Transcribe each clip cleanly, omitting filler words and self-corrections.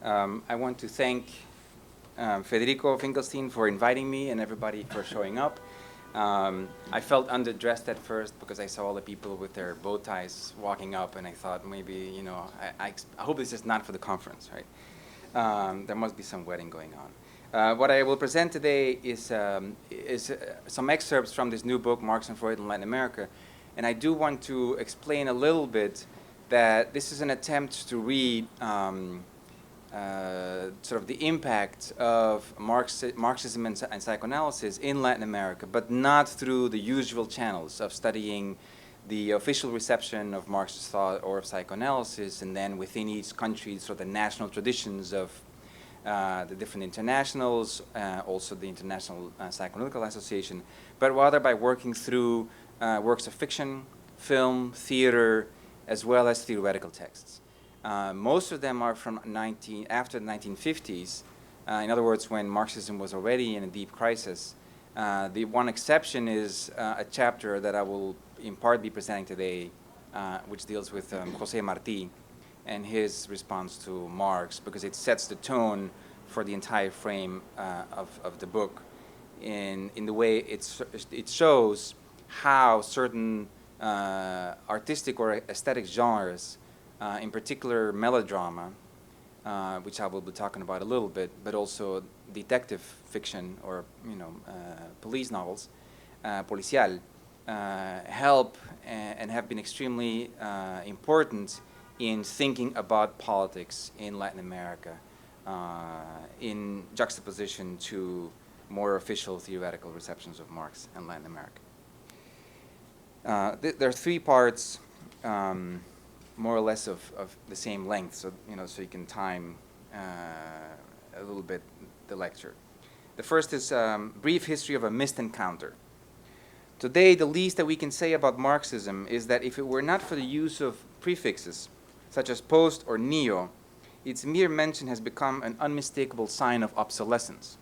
I want to thank Federico Finkelstein for inviting me and everybody for showing up. I felt underdressed at first because I saw all the people with their bow ties walking up, and I thought maybe, you know, I hope this is not for the conference, right? There must be some wedding going on. What I will present today is some excerpts from this new book, Marx and Freud in Latin America, and I do want to explain a little bit that this is an attempt to read sort of the impact of Marxism and psychoanalysis in Latin America, but not through the usual channels of studying the official reception of Marxist thought or of psychoanalysis, and then within each country, sort of the national traditions of the different internationals, also the International Psychoanalytical Association, but rather by working through works of fiction, film, theater, as well as theoretical texts. Most of them are from after the 1950s, in other words, when Marxism was already in a deep crisis. The one exception is a chapter that I will in part be presenting today, which deals with José Marti and his response to Marx, because it sets the tone for the entire frame of the book in the way it shows how certain artistic or aesthetic genres, in particular melodrama, which I will be talking about a little bit, but also detective fiction or police novels, policial, help and have been extremely important in thinking about politics in Latin America, in juxtaposition to more official theoretical receptions of Marx and Latin America. There are three parts, more or less of the same length, so so you can time a little bit the lecture. The first is brief history of a missed encounter. Today, the least that we can say about Marxism is that if it were not for the use of prefixes, such as post or neo, its mere mention has become an unmistakable sign of obsolescence.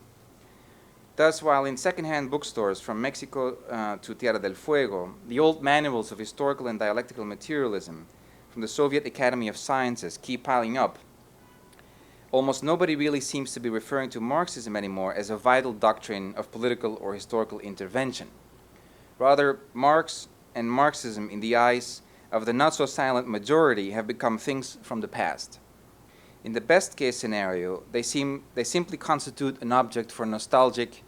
Thus, while in second-hand bookstores from Mexico to Tierra del Fuego, the old manuals of historical and dialectical materialism from the Soviet Academy of Sciences keep piling up, almost nobody really seems to be referring to Marxism anymore as a vital doctrine of political or historical intervention. Rather, Marx and Marxism, in the eyes of the not-so-silent majority, have become things from the past. In the best-case scenario, they simply constitute an object for nostalgic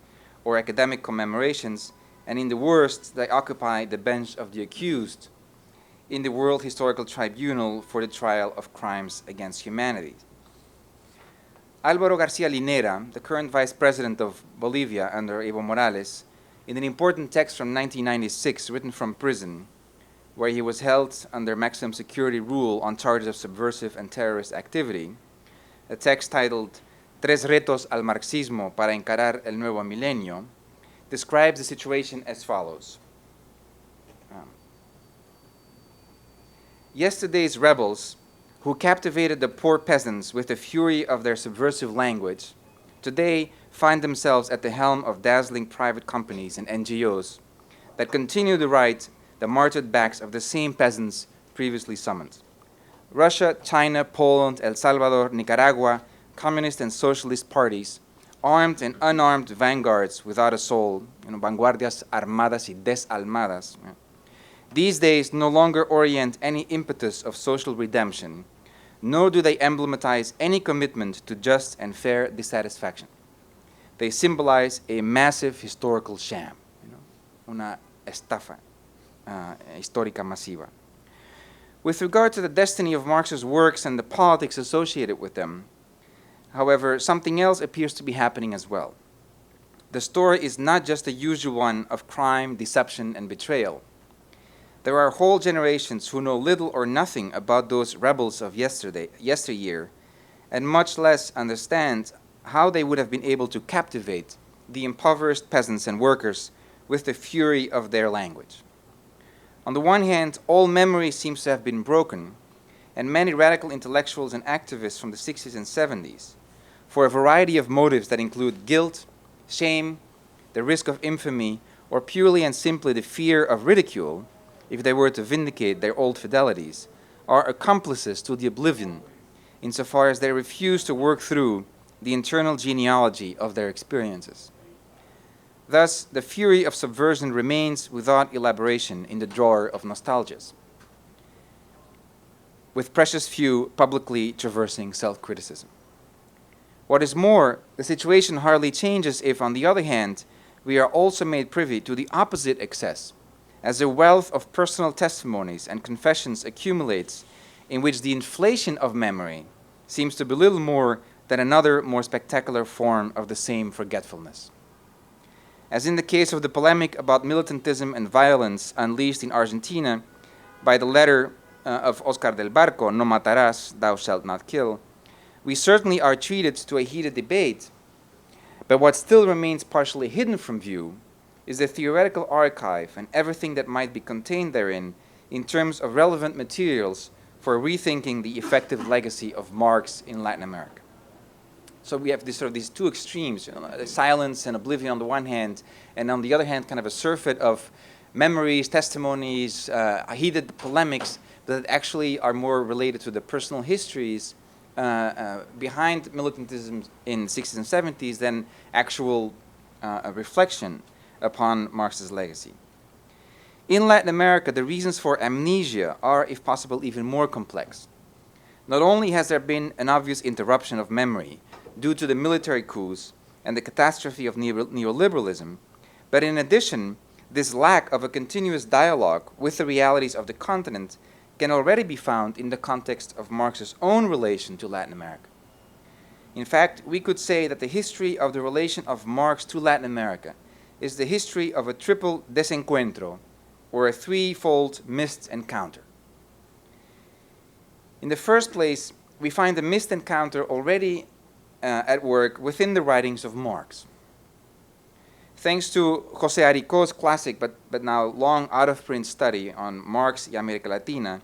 or academic commemorations, and in the worst, they occupy the bench of the accused in the World Historical Tribunal for the trial of crimes against humanity. Álvaro García Linera, the current vice president of Bolivia under Evo Morales, in an important text from 1996 written from prison, where he was held under maximum security rule on charges of subversive and terrorist activity, a text titled Tres retos al marxismo para encarar el nuevo milenio, describes the situation as follows. Yesterday's rebels, who captivated the poor peasants with the fury of their subversive language, today find themselves at the helm of dazzling private companies and NGOs that continue to ride the martyred backs of the same peasants previously summoned. Russia, China, Poland, El Salvador, Nicaragua, communist and socialist parties, armed and unarmed vanguards without a soul, vanguardias armadas y desalmadas, these days no longer orient any impetus of social redemption, nor do they emblematize any commitment to just and fair dissatisfaction. They symbolize a massive historical sham, una estafa histórica masiva. With regard to the destiny of Marx's works and the politics associated with them, however, something else appears to be happening as well. The story is not just the usual one of crime, deception, and betrayal. There are whole generations who know little or nothing about those rebels of yesteryear, and much less understand how they would have been able to captivate the impoverished peasants and workers with the fury of their language. On the one hand, all memory seems to have been broken, and many radical intellectuals and activists from the 60s and 70s, for a variety of motives that include guilt, shame, the risk of infamy, or purely and simply the fear of ridicule, if they were to vindicate their old fidelities, are accomplices to the oblivion insofar as they refuse to work through the internal genealogy of their experiences. Thus, the fury of subversion remains without elaboration in the drawer of nostalgias, with precious few publicly traversing self-criticism. What is more, the situation hardly changes if, on the other hand, we are also made privy to the opposite excess, as a wealth of personal testimonies and confessions accumulates, in which the inflation of memory seems to be little more than another more spectacular form of the same forgetfulness. As in the case of the polemic about militantism and violence unleashed in Argentina by the letter of Oscar del Barco, "No matarás, thou shalt not kill," we certainly are treated to a heated debate, but what still remains partially hidden from view is the theoretical archive and everything that might be contained therein in terms of relevant materials for rethinking the effective legacy of Marx in Latin America. So we have these two extremes, silence and oblivion on the one hand, and on the other hand, kind of a surfeit of memories, testimonies, heated polemics that actually are more related to the personal histories behind militantism in the 60s and 70s than actual reflection upon Marx's legacy. In Latin America, the reasons for amnesia are, if possible, even more complex. Not only has there been an obvious interruption of memory due to the military coups and the catastrophe of neoliberalism, but in addition, this lack of a continuous dialogue with the realities of the continent can already be found in the context of Marx's own relation to Latin America. In fact, we could say that the history of the relation of Marx to Latin America is the history of a triple desencuentro, or a threefold missed encounter. In the first place, we find the missed encounter already at work within the writings of Marx. Thanks to José Aricó's classic but now long out-of-print study on Marx y América Latina,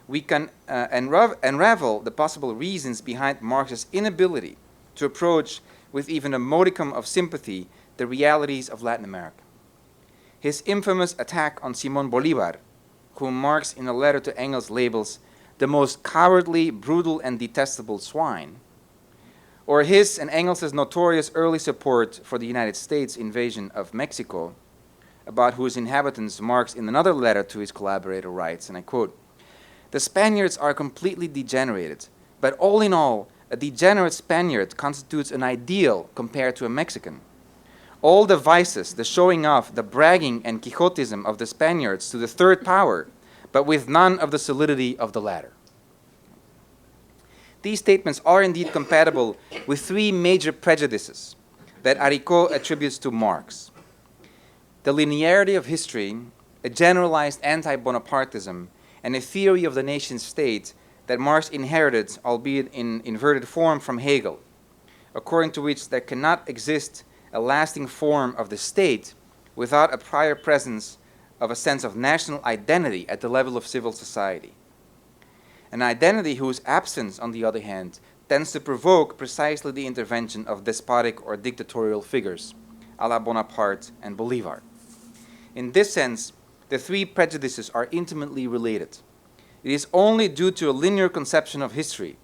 we can unravel the possible reasons behind Marx's inability to approach with even a modicum of sympathy the realities of Latin America. His infamous attack on Simón Bolívar, whom Marx in a letter to Engels labels the most cowardly, brutal, and detestable swine, or his and Engels' notorious early support for the United States invasion of Mexico, about whose inhabitants Marx in another letter to his collaborator writes, and I quote, "The Spaniards are completely degenerated, but all in all, a degenerate Spaniard constitutes an ideal compared to a Mexican. All the vices, the showing off, the bragging and Quixotism of the Spaniards to the third power, but with none of the solidity of the latter." These statements are indeed compatible with three major prejudices that Aricó attributes to Marx: the linearity of history, a generalized anti-Bonapartism, and a theory of the nation-state that Marx inherited, albeit in inverted form, from Hegel, according to which there cannot exist a lasting form of the state without a prior presence of a sense of national identity at the level of civil society. An identity whose absence, on the other hand, tends to provoke precisely the intervention of despotic or dictatorial figures, a la Bonaparte and Bolivar. In this sense, the three prejudices are intimately related. It is only due to a linear conception of history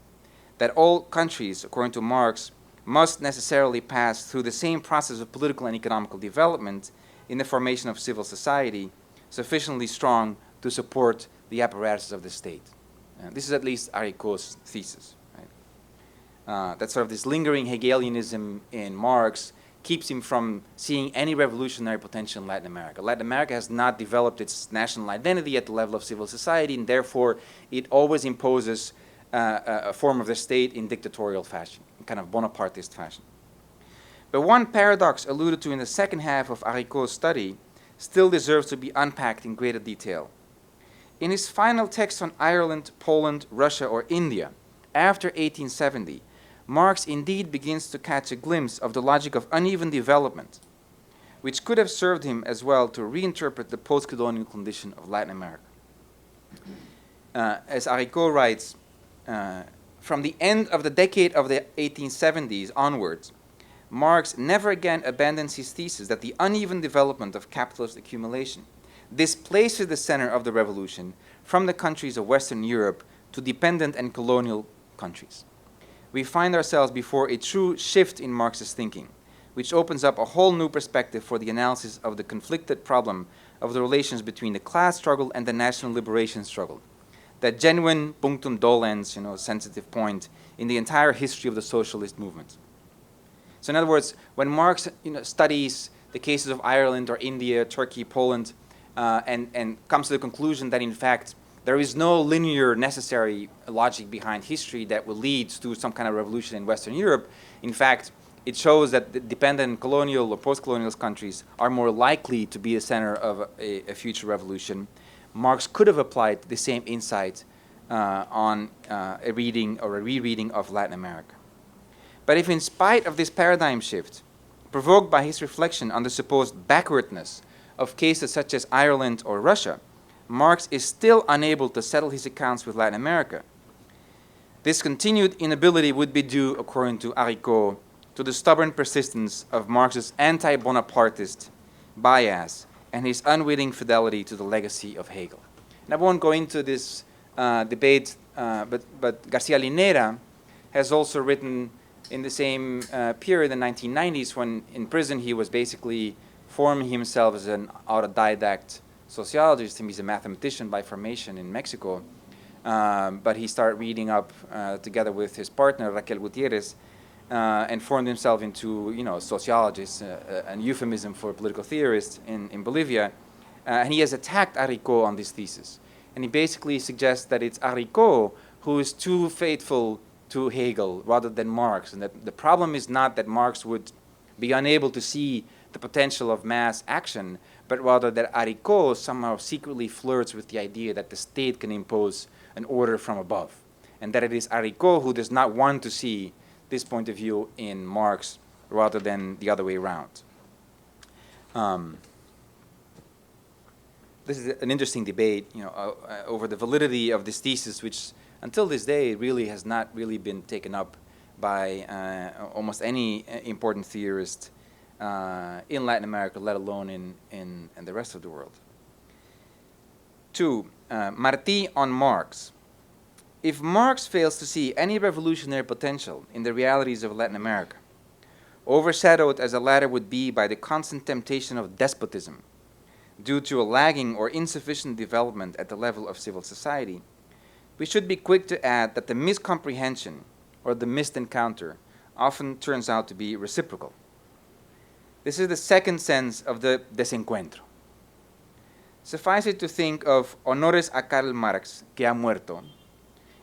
that all countries, according to Marx, must necessarily pass through the same process of political and economical development in the formation of civil society, sufficiently strong to support the apparatus of the state. This is at least Aricó's thesis. Right? That sort of this lingering Hegelianism in Marx keeps him from seeing any revolutionary potential in Latin America. Latin America has not developed its national identity at the level of civil society, and therefore it always imposes a form of the state in dictatorial fashion, in kind of Bonapartist fashion. But one paradox alluded to in the second half of Aricó's study still deserves to be unpacked in greater detail. In his final text on Ireland, Poland, Russia, or India, after 1870, Marx indeed begins to catch a glimpse of the logic of uneven development, which could have served him as well to reinterpret the post-colonial condition of Latin America. As Aricó writes, from the end of the decade of the 1870s onwards, Marx never again abandons his thesis that the uneven development of capitalist accumulation, displaces the center of the revolution from the countries of Western Europe to dependent and colonial countries. We find ourselves before a true shift in Marxist thinking, which opens up a whole new perspective for the analysis of the conflicted problem of the relations between the class struggle and the national liberation struggle. That genuine punctum dolens, sensitive point in the entire history of the socialist movement. So in other words, when Marx studies the cases of Ireland or India, Turkey, Poland, and comes to the conclusion that in fact there is no linear necessary logic behind history that will lead to some kind of revolution in Western Europe, in fact, it shows that the dependent colonial or post-colonial countries are more likely to be the center of a future revolution. Marx could have applied the same insight on a reading or a rereading of Latin America. But if in spite of this paradigm shift, provoked by his reflection on the supposed backwardness of cases such as Ireland or Russia, Marx is still unable to settle his accounts with Latin America, this continued inability would be due, according to Haricot, to the stubborn persistence of Marx's anti-Bonapartist bias and his unwitting fidelity to the legacy of Hegel. And I won't go into this debate, but Garcia Linera has also written in the same period, the 1990s, when in prison he was basically forming himself as an autodidact sociologist, and he's a mathematician by formation in Mexico. But he started reading up together with his partner, Raquel Gutierrez, and formed himself into, a sociologist, an euphemism for a political theorist in Bolivia. And he has attacked Haricot on this thesis. And he basically suggests that it's Haricot who is too faithful to Hegel rather than Marx, and that the problem is not that Marx would be unable to see the potential of mass action, but rather that Haricot somehow secretly flirts with the idea that the state can impose an order from above, and that it is Haricot who does not want to see this point of view in Marx rather than the other way around. This is an interesting debate, over the validity of this thesis, which until this day really has not really been taken up by almost any important theorist in Latin America, let alone in the rest of the world. 2. Marti on Marx. If Marx fails to see any revolutionary potential in the realities of Latin America, overshadowed as the latter would be by the constant temptation of despotism due to a lagging or insufficient development at the level of civil society, we should be quick to add that the miscomprehension or the missed encounter often turns out to be reciprocal. This is the second sense of the desencuentro. Suffice it to think of Honores a Karl Marx, que ha muerto,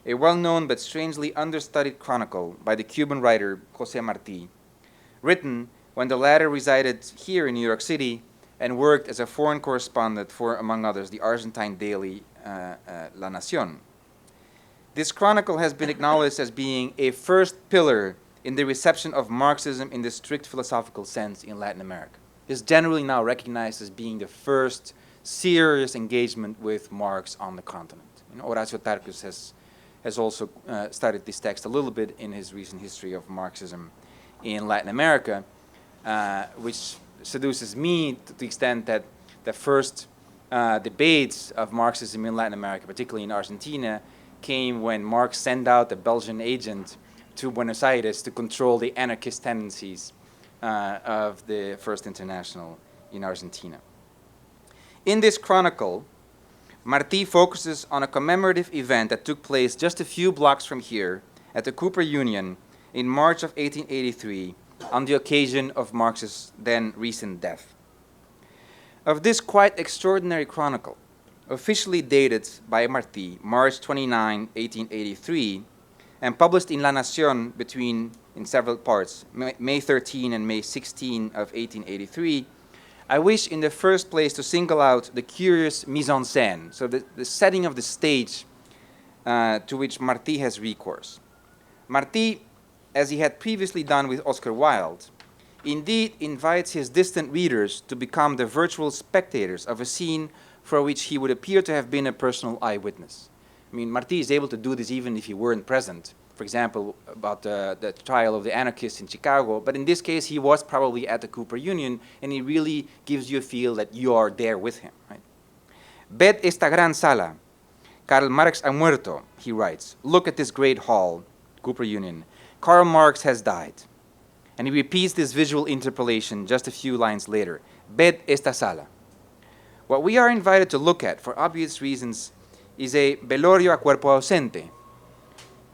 a well-known but strangely understudied chronicle by the Cuban writer José Marti, written when the latter resided here in New York City and worked as a foreign correspondent for, among others, the Argentine daily La Nación. This chronicle has been acknowledged as being a first pillar in the reception of Marxism in the strict philosophical sense in Latin America. It is generally now recognized as being the first serious engagement with Marx on the continent. Horacio Tarcus has also studied this text a little bit in his recent history of Marxism in Latin America, which seduces me to the extent that the first debates of Marxism in Latin America, particularly in Argentina, came when Marx sent out a Belgian agent to Buenos Aires to control the anarchist tendencies of the First International in Argentina. In this chronicle, Marti focuses on a commemorative event that took place just a few blocks from here at the Cooper Union in March of 1883 on the occasion of Marx's then recent death. Of this quite extraordinary chronicle, officially dated by Marti, March 29, 1883, and published in La Nación in several parts, May 13 and May 16 of 1883, I wish in the first place to single out the curious mise en scène, so the setting of the stage to which Marti has recourse. Marti, as he had previously done with Oscar Wilde, indeed invites his distant readers to become the virtual spectators of a scene for which he would appear to have been a personal eyewitness. I mean, Marti is able to do this even if he weren't present. For example, about the trial of the anarchists in Chicago. But in this case, he was probably at the Cooper Union, and he really gives you a feel that you are there with him, right? Ved esta gran sala. Karl Marx ha muerto, he writes. Look at this great hall, Cooper Union. Karl Marx has died. And he repeats this visual interpolation just a few lines later. Ved esta sala. What we are invited to look at, for obvious reasons, is a velorio a cuerpo ausente,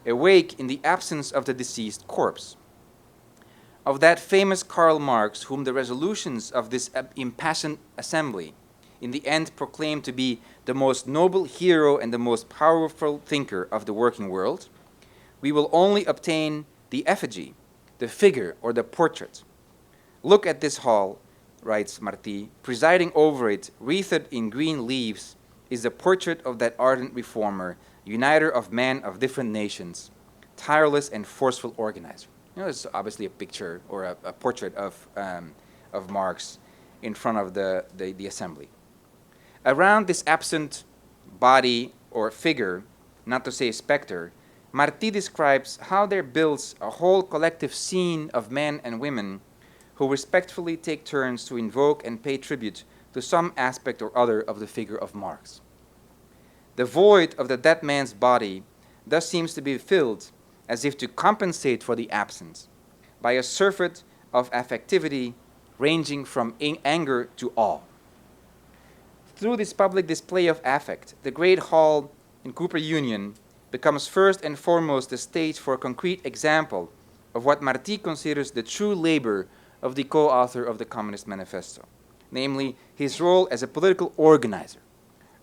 a wake in the absence of the deceased corpse. Of that famous Karl Marx, whom the resolutions of this impassioned assembly in the end proclaimed to be the most noble hero and the most powerful thinker of the working world, we will only obtain the effigy, the figure, or the portrait. Look at this hall, writes Marti. Presiding over it, wreathed in green leaves, is the portrait of that ardent reformer, uniter of men of different nations, tireless and forceful organizer. It's obviously a picture or a portrait of Marx in front of the assembly. Around this absent body or figure, not to say specter, Marti describes how there builds a whole collective scene of men and women who respectfully take turns to invoke and pay tribute to some aspect or other of the figure of Marx. The void of the dead man's body thus seems to be filled, as if to compensate for the absence, by a surfeit of affectivity ranging from anger to awe. Through this public display of affect, the great hall in Cooper Union becomes first and foremost the stage for a concrete example of what Marti considers the true labor of the co-author of the Communist Manifesto, namely his role as a political organizer,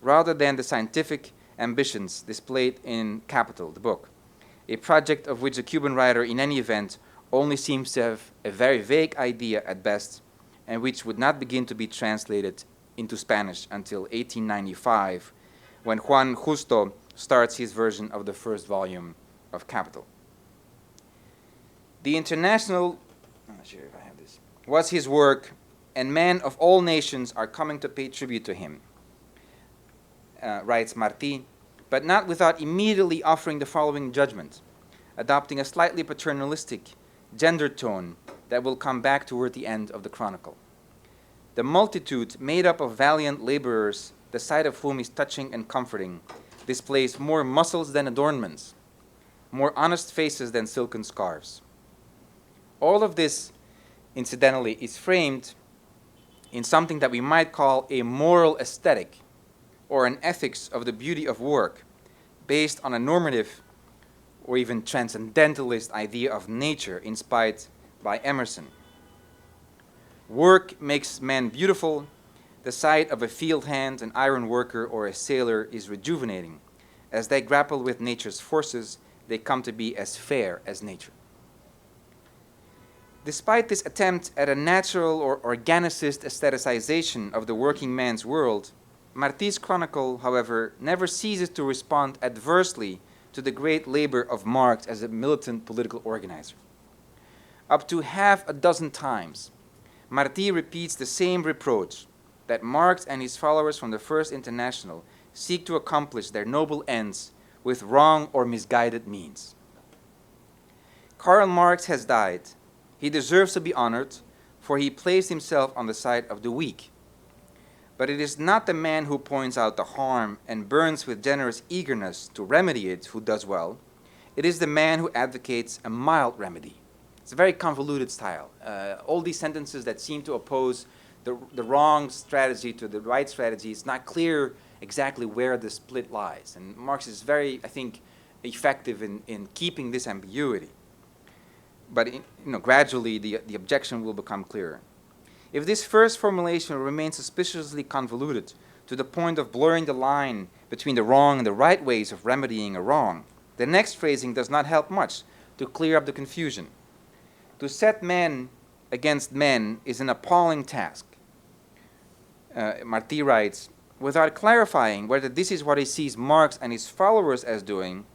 rather than the scientific ambitions displayed in Capital, the book, a project of which the Cuban writer, in any event, only seems to have a very vague idea at best, and which would not begin to be translated into Spanish until 1895, when Juan Justo starts his version of the first volume of Capital. The International, I'm not sure if I have this, was his work, and men of all nations are coming to pay tribute to him, writes Marti, but not without immediately offering the following judgment, adopting a slightly paternalistic, gendered tone that will come back toward the end of the chronicle. The multitude, made up of valiant laborers, the sight of whom is touching and comforting, displays more muscles than adornments, more honest faces than silken scarves. All of this, incidentally, is framed in something that we might call a moral aesthetic, or an ethics of the beauty of work, based on a normative or even transcendentalist idea of nature inspired by Emerson. Work makes man beautiful. The sight of a field hand, an iron worker, or a sailor is rejuvenating. As they grapple with nature's forces, they come to be as fair as nature. Despite this attempt at a natural or organicist aestheticization of the working man's world, Marti's chronicle, however, never ceases to respond adversely to the great labor of Marx as a militant political organizer. Up to half a dozen times, Marti repeats the same reproach that Marx and his followers from the First International seek to accomplish their noble ends with wrong or misguided means. Karl Marx has died. He deserves to be honored, for he placed himself on the side of the weak. But it is not the man who points out the harm and burns with generous eagerness to remedy it who does well. It is the man who advocates a mild remedy. It's a very convoluted style. All these sentences that seem to oppose the wrong strategy to the right strategy, it's not clear exactly where the split lies. And Marx is very, I think, effective in keeping this ambiguity. But gradually the objection will become clearer. If this first formulation remains suspiciously convoluted to the point of blurring the line between the wrong and the right ways of remedying a wrong, the next phrasing does not help much to clear up the confusion. To set men against men is an appalling task. Marti writes, without clarifying whether this is what he sees Marx and his followers as doing,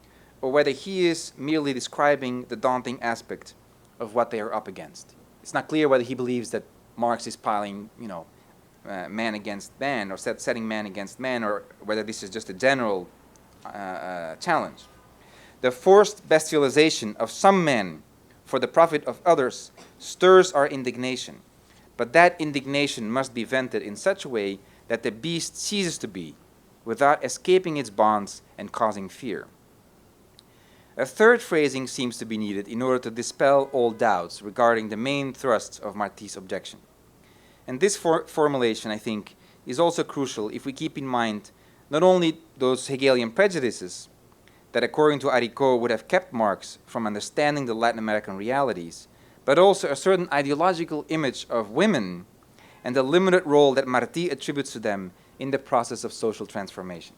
or whether he is merely describing the daunting aspect of what they are up against. It's not clear whether he believes that Marx is piling, man against man, or setting man against man, or whether this is just a general challenge. The forced bestialization of some men for the profit of others stirs our indignation, but that indignation must be vented in such a way that the beast ceases to be, without escaping its bonds and causing fear. A third phrasing seems to be needed in order to dispel all doubts regarding the main thrust of Marti's objection. And this formulation, I think, is also crucial if we keep in mind not only those Hegelian prejudices that, according to Aricot, would have kept Marx from understanding the Latin American realities, but also a certain ideological image of women and the limited role that Marti attributes to them in the process of social transformation.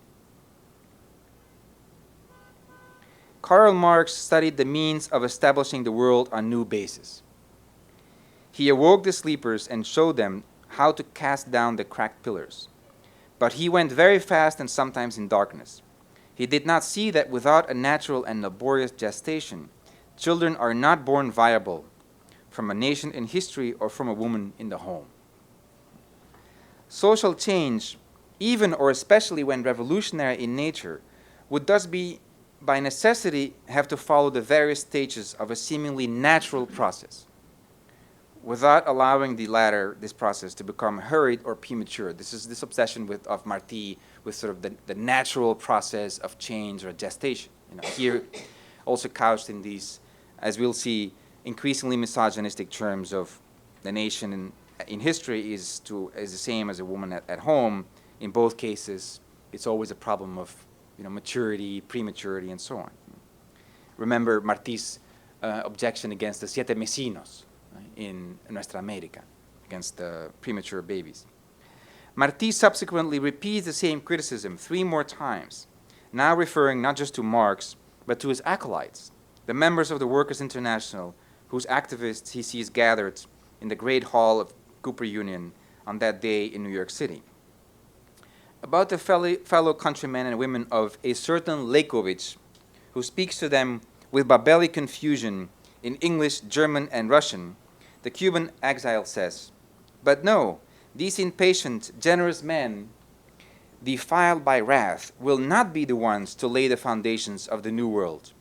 Karl Marx studied the means of establishing the world on new bases. He awoke the sleepers and showed them how to cast down the cracked pillars. But he went very fast and sometimes in darkness. He did not see that without a natural and laborious gestation, children are not born viable from a nation in history or from a woman in the home. Social change, even or especially when revolutionary in nature, would thus be by necessity have to follow the various stages of a seemingly natural process, without allowing this process to become hurried or premature. This is this obsession of Marti with sort of the natural process of change or gestation. Here also couched in these, as we'll see, increasingly misogynistic terms of the nation in history is the same as a woman at home. In both cases, it's always a problem of maturity, prematurity, and so on. Remember Marti's objection against the siete mesinos in Nuestra America, against the premature babies. Marti subsequently repeats the same criticism 3 more times, now referring not just to Marx, but to his acolytes, the members of the Workers' International, whose activists he sees gathered in the Great Hall of Cooper Union on that day in New York City. About the fellow countrymen and women of a certain Leikovich, who speaks to them with Babeli confusion in English, German, and Russian, the Cuban exile says, "But no, these impatient, generous men, defiled by wrath, will not be the ones to lay the foundations of the new world.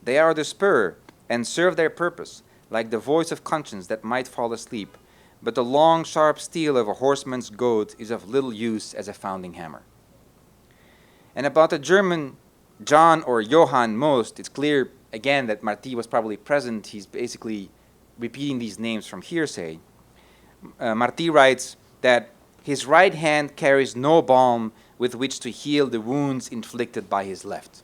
They are the spur and serve their purpose, like the voice of conscience that might fall asleep, but the long, sharp steel of a horseman's goad is of little use as a founding hammer." And about the German John or Johann Most, it's clear again that Marti was probably present. He's basically repeating these names from hearsay. Marti writes that his right hand carries no balm with which to heal the wounds inflicted by his left.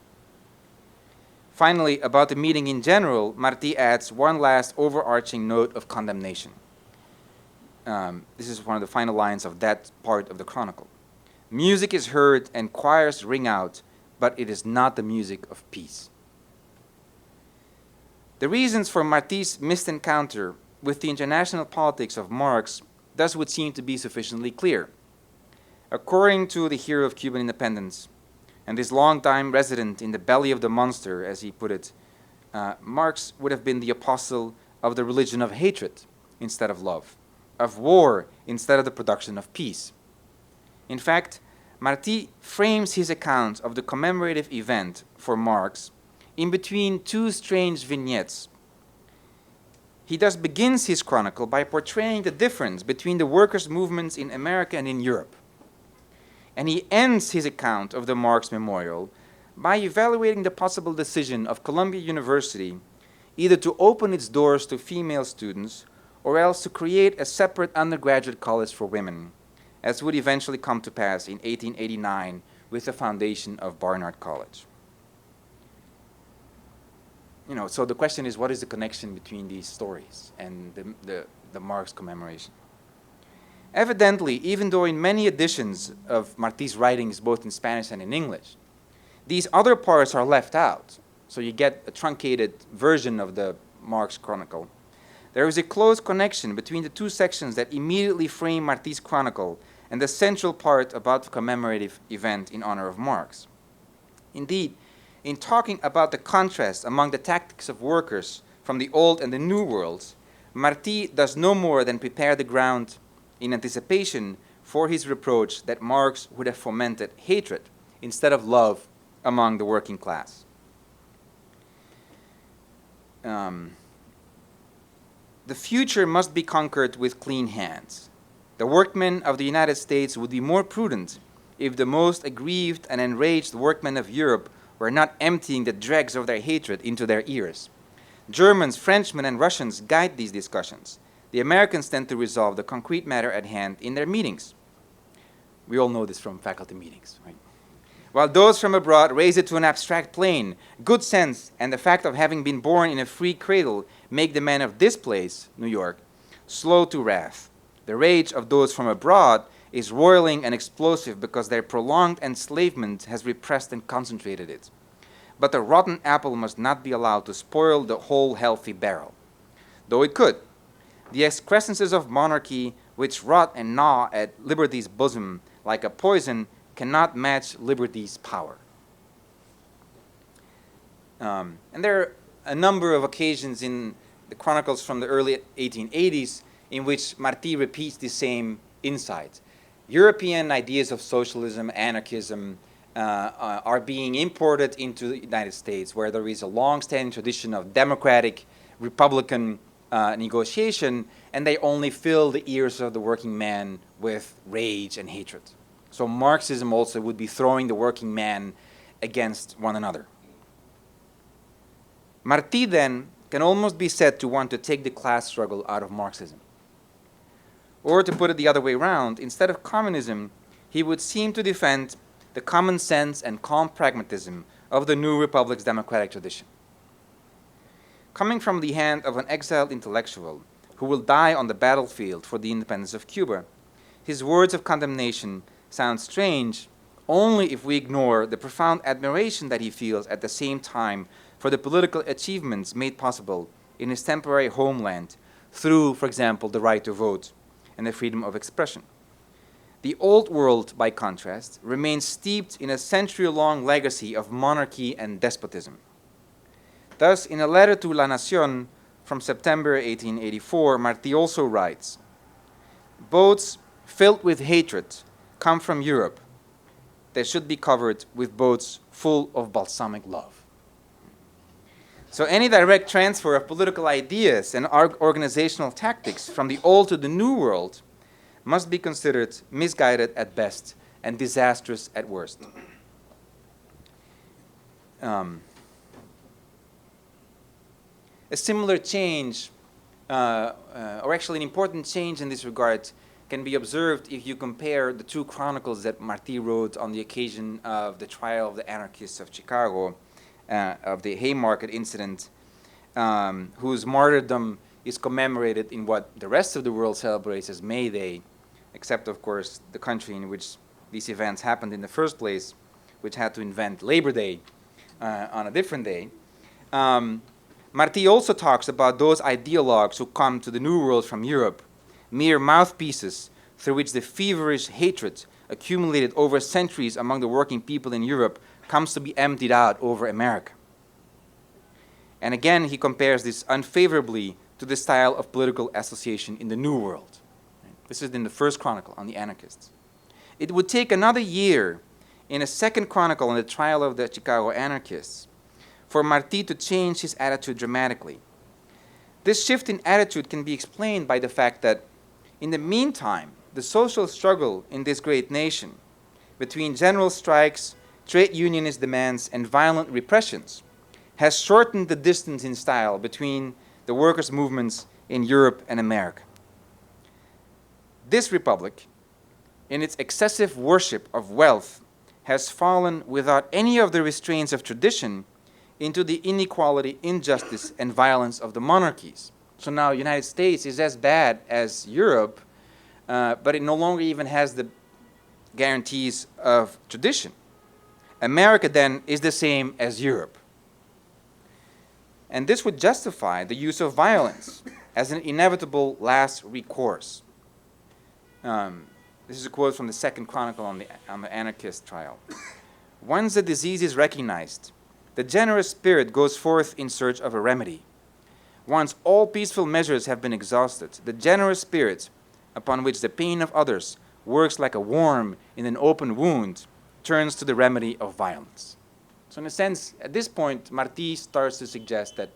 Finally, about the meeting in general, Marti adds one last overarching note of condemnation. This is one of the final lines of that part of the chronicle. "Music is heard and choirs ring out, but it is not the music of peace." The reasons for Marti's missed encounter with the international politics of Marx thus would seem to be sufficiently clear. According to the hero of Cuban independence, and this long-time resident in the belly of the monster, as he put it, Marx would have been the apostle of the religion of hatred instead of love, of war instead of the production of peace. In fact, Marti frames his account of the commemorative event for Marx in between 2 strange vignettes. He thus begins his chronicle by portraying the difference between the workers' movements in America and in Europe. And he ends his account of the Marx Memorial by evaluating the possible decision of Columbia University either to open its doors to female students or else to create a separate undergraduate college for women, as would eventually come to pass in 1889 with the foundation of Barnard College. So the question is, what is the connection between these stories and the Marx commemoration? Evidently, even though in many editions of Marti's writings, both in Spanish and in English, these other parts are left out, so you get a truncated version of the Marx Chronicle, there is a close connection between the 2 sections that immediately frame Marti's chronicle and the central part about the commemorative event in honor of Marx. Indeed, in talking about the contrast among the tactics of workers from the old and the new worlds, Marti does no more than prepare the ground in anticipation for his reproach that Marx would have fomented hatred instead of love among the working class. The future must be conquered with clean hands. The workmen of the United States would be more prudent if the most aggrieved and enraged workmen of Europe were not emptying the dregs of their hatred into their ears. Germans, Frenchmen, and Russians guide these discussions. The Americans tend to resolve the concrete matter at hand in their meetings. We all know this from faculty meetings, right? While those from abroad raise it to an abstract plane, good sense and the fact of having been born in a free cradle make the men of this place, New York, slow to wrath. The rage of those from abroad is roiling and explosive because their prolonged enslavement has repressed and concentrated it. But the rotten apple must not be allowed to spoil the whole healthy barrel, though it could. The excrescences of monarchy, which rot and gnaw at liberty's bosom like a poison, cannot match liberty's power. And there are a number of occasions in the chronicles from the early 1880s in which Marti repeats the same insight. European ideas of socialism, anarchism, are being imported into the United States, where there is a long-standing tradition of democratic, republican negotiation, and they only fill the ears of the working man with rage and hatred. So Marxism also would be throwing the working man against one another. Marti then can almost be said to want to take the class struggle out of Marxism. Or to put it the other way around, instead of communism, he would seem to defend the common sense and calm pragmatism of the new republic's democratic tradition. Coming from the hand of an exiled intellectual who will die on the battlefield for the independence of Cuba, his words of condemnation sound strange only if we ignore the profound admiration that he feels at the same time for the political achievements made possible in his temporary homeland through, for example, the right to vote and the freedom of expression. The old world, by contrast, remains steeped in a century-long legacy of monarchy and despotism. Thus, in a letter to La Nación from September 1884, Marti also writes, "Boats filled with hatred come from Europe. They should be covered with boats full of balsamic love." So any direct transfer of political ideas and organizational tactics from the old to the new world must be considered misguided at best and disastrous at worst. A similar change, or actually an important change in this regard, can be observed if you compare the two chronicles that Marti wrote on the occasion of the trial of the anarchists of Chicago, of the Haymarket incident, whose martyrdom is commemorated in what the rest of the world celebrates as May Day, except, of course, the country in which these events happened in the first place, which had to invent Labor Day on a different day. Marti also talks about those ideologues who come to the New World from Europe, mere mouthpieces through which the feverish hatred accumulated over centuries among the working people in Europe comes to be emptied out over America. And again, he compares this unfavorably to the style of political association in the New World. This is in the first chronicle on the anarchists. It would take another year in a second chronicle on the trial of the Chicago anarchists for Marti to change his attitude dramatically. This shift in attitude can be explained by the fact that in the meantime, the social struggle in this great nation between general strikes, trade unionist demands, and violent repressions has shortened the distance in style between the workers' movements in Europe and America. This republic, in its excessive worship of wealth, has fallen without any of the restraints of tradition into the inequality, injustice, and violence of the monarchies. So now the United States is as bad as Europe, but it no longer even has the guarantees of tradition. America then is the same as Europe. And this would justify the use of violence as an inevitable last recourse. This is a quote from the second chronicle on the anarchist trial. "Once the disease is recognized, the generous spirit goes forth in search of a remedy. Once all peaceful measures have been exhausted, the generous spirit, upon which the pain of others works like a worm in an open wound, turns to the remedy of violence." So in a sense, at this point, Marti starts to suggest that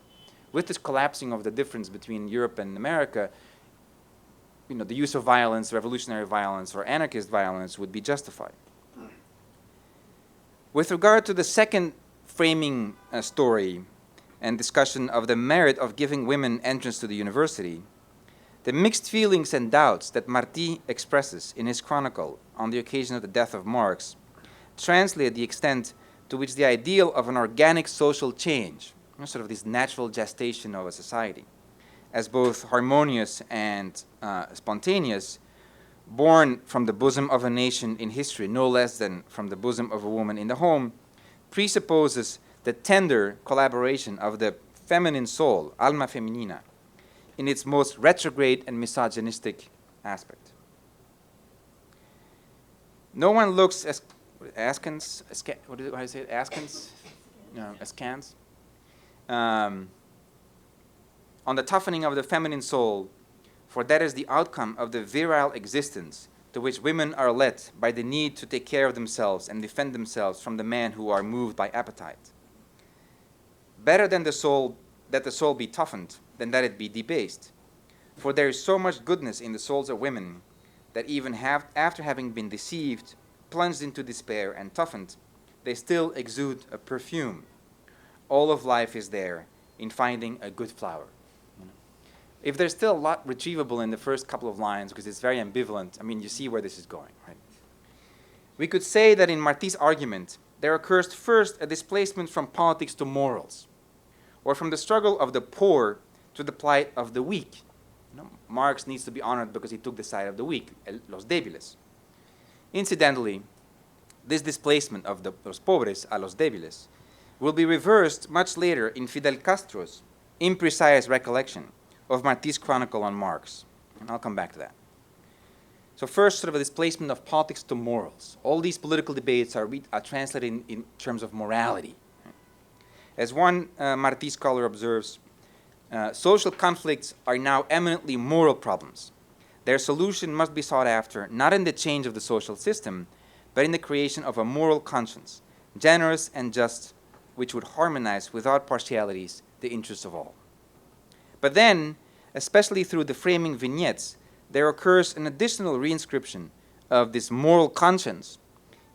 with this collapsing of the difference between Europe and America, the use of violence, revolutionary violence, or anarchist violence would be justified. With regard to the second framing story and discussion of the merit of giving women entrance to the university, the mixed feelings and doubts that Marti expresses in his chronicle on the occasion of the death of Marx translate the extent to which the ideal of an organic social change, sort of this natural gestation of a society, as both harmonious and spontaneous, born from the bosom of a nation in history, no less than from the bosom of a woman in the home, presupposes the tender collaboration of the feminine soul, alma feminina, in its most retrograde and misogynistic aspect. No one looks askance, what do I say? Askance? No, askance. On the toughening of the feminine soul, for that is the outcome of the virile existence to which women are led by the need to take care of themselves and defend themselves from the men who are moved by appetite. Better than that the soul be toughened than that it be debased, for there is so much goodness in the souls of women that even after having been deceived, plunged into despair, and toughened, they still exude a perfume. All of life is there in finding a good flower. If there's still a lot retrievable in the first couple of lines, because it's very ambivalent, I mean, you see where this is going, right? We could say that in Marti's argument, there occurs first a displacement from politics to morals, or from the struggle of the poor to the plight of the weak. Marx needs to be honored because he took the side of the weak, los débiles. Incidentally, this displacement of los pobres a los débiles will be reversed much later in Fidel Castro's imprecise recollection of Marti's chronicle on Marx. And I'll come back to that. So first, sort of a displacement of politics to morals. All these political debates are translated in terms of morality. As one Marti scholar observes, social conflicts are now eminently moral problems. Their solution must be sought after not in the change of the social system, but in the creation of a moral conscience, generous and just, which would harmonize without partialities the interests of all. But then, especially through the framing vignettes, there occurs an additional reinscription of this moral conscience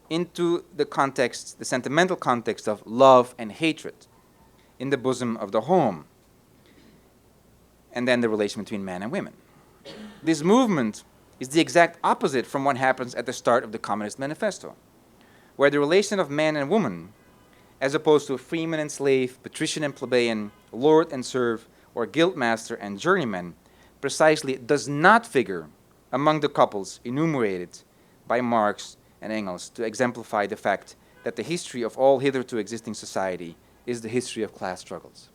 into the context, the sentimental context of love and hatred in the bosom of the home, and then the relation between men and women. This movement is the exact opposite from what happens at the start of the Communist Manifesto, where the relation of man and woman, as opposed to freeman and slave, patrician and plebeian, lord and serf, or guildmaster and journeyman, precisely does not figure among the couples enumerated by Marx and Engels to exemplify the fact that the history of all hitherto existing society is the history of class struggles.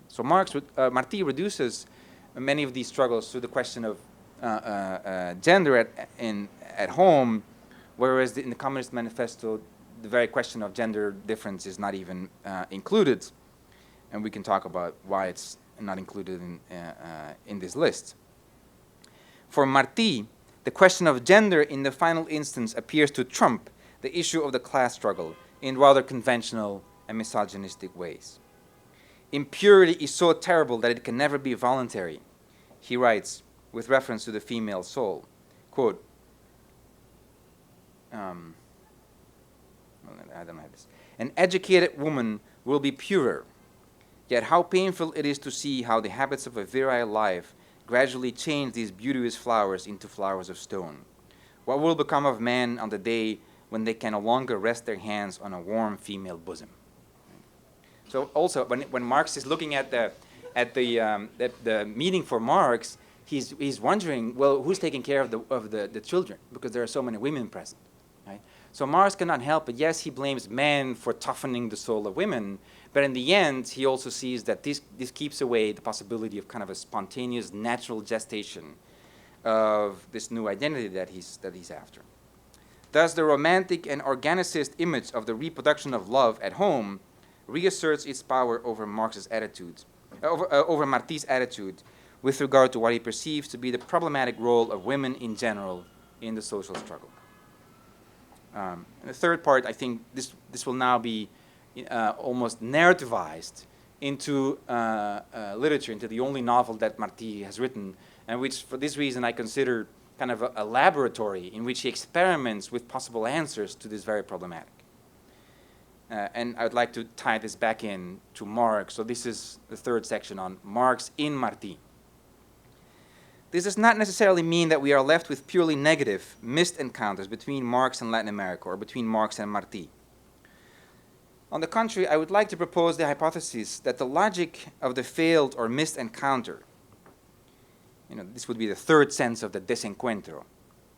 So Marti reduces many of these struggles to the question of gender at home, whereas in the Communist Manifesto, the very question of gender difference is not even included, and we can talk about why it's not included in this list. For Marti, the question of gender in the final instance appears to trump the issue of the class struggle in rather conventional and misogynistic ways. Impurity is so terrible that it can never be voluntary, he writes with reference to the female soul. Quote, I don't have this. An educated woman will be purer, yet how painful it is to see how the habits of a virile life gradually change these beauteous flowers into flowers of stone. What will become of men on the day when they can no longer rest their hands on a warm female bosom? So also, when Marx is looking at the meeting for Marx, he's wondering, well, who's taking care of the children, because there are so many women present, right? So Marx cannot help it. Yes, he blames men for toughening the soul of women, but in the end, he also sees that this keeps away the possibility of kind of a spontaneous, natural gestation of this new identity that he's after. Thus, the romantic and organicist image of the reproduction of love at home reasserts its power over Marx's attitude, over Marti's attitude, with regard to what he perceives to be the problematic role of women in general in the social struggle. And the third part, I think this will now be almost narrativized into literature, into the only novel that Marti has written, and which, for this reason, I consider kind of a laboratory in which he experiments with possible answers to this very problematic. And I would like to tie this back in to Marx. So this is the third section on Marx in Marti. This does not necessarily mean that we are left with purely negative, missed encounters between Marx and Latin America or between Marx and Marti. On the contrary, I would like to propose the hypothesis that the logic of the failed or missed encounter, this would be the third sense of the desencuentro,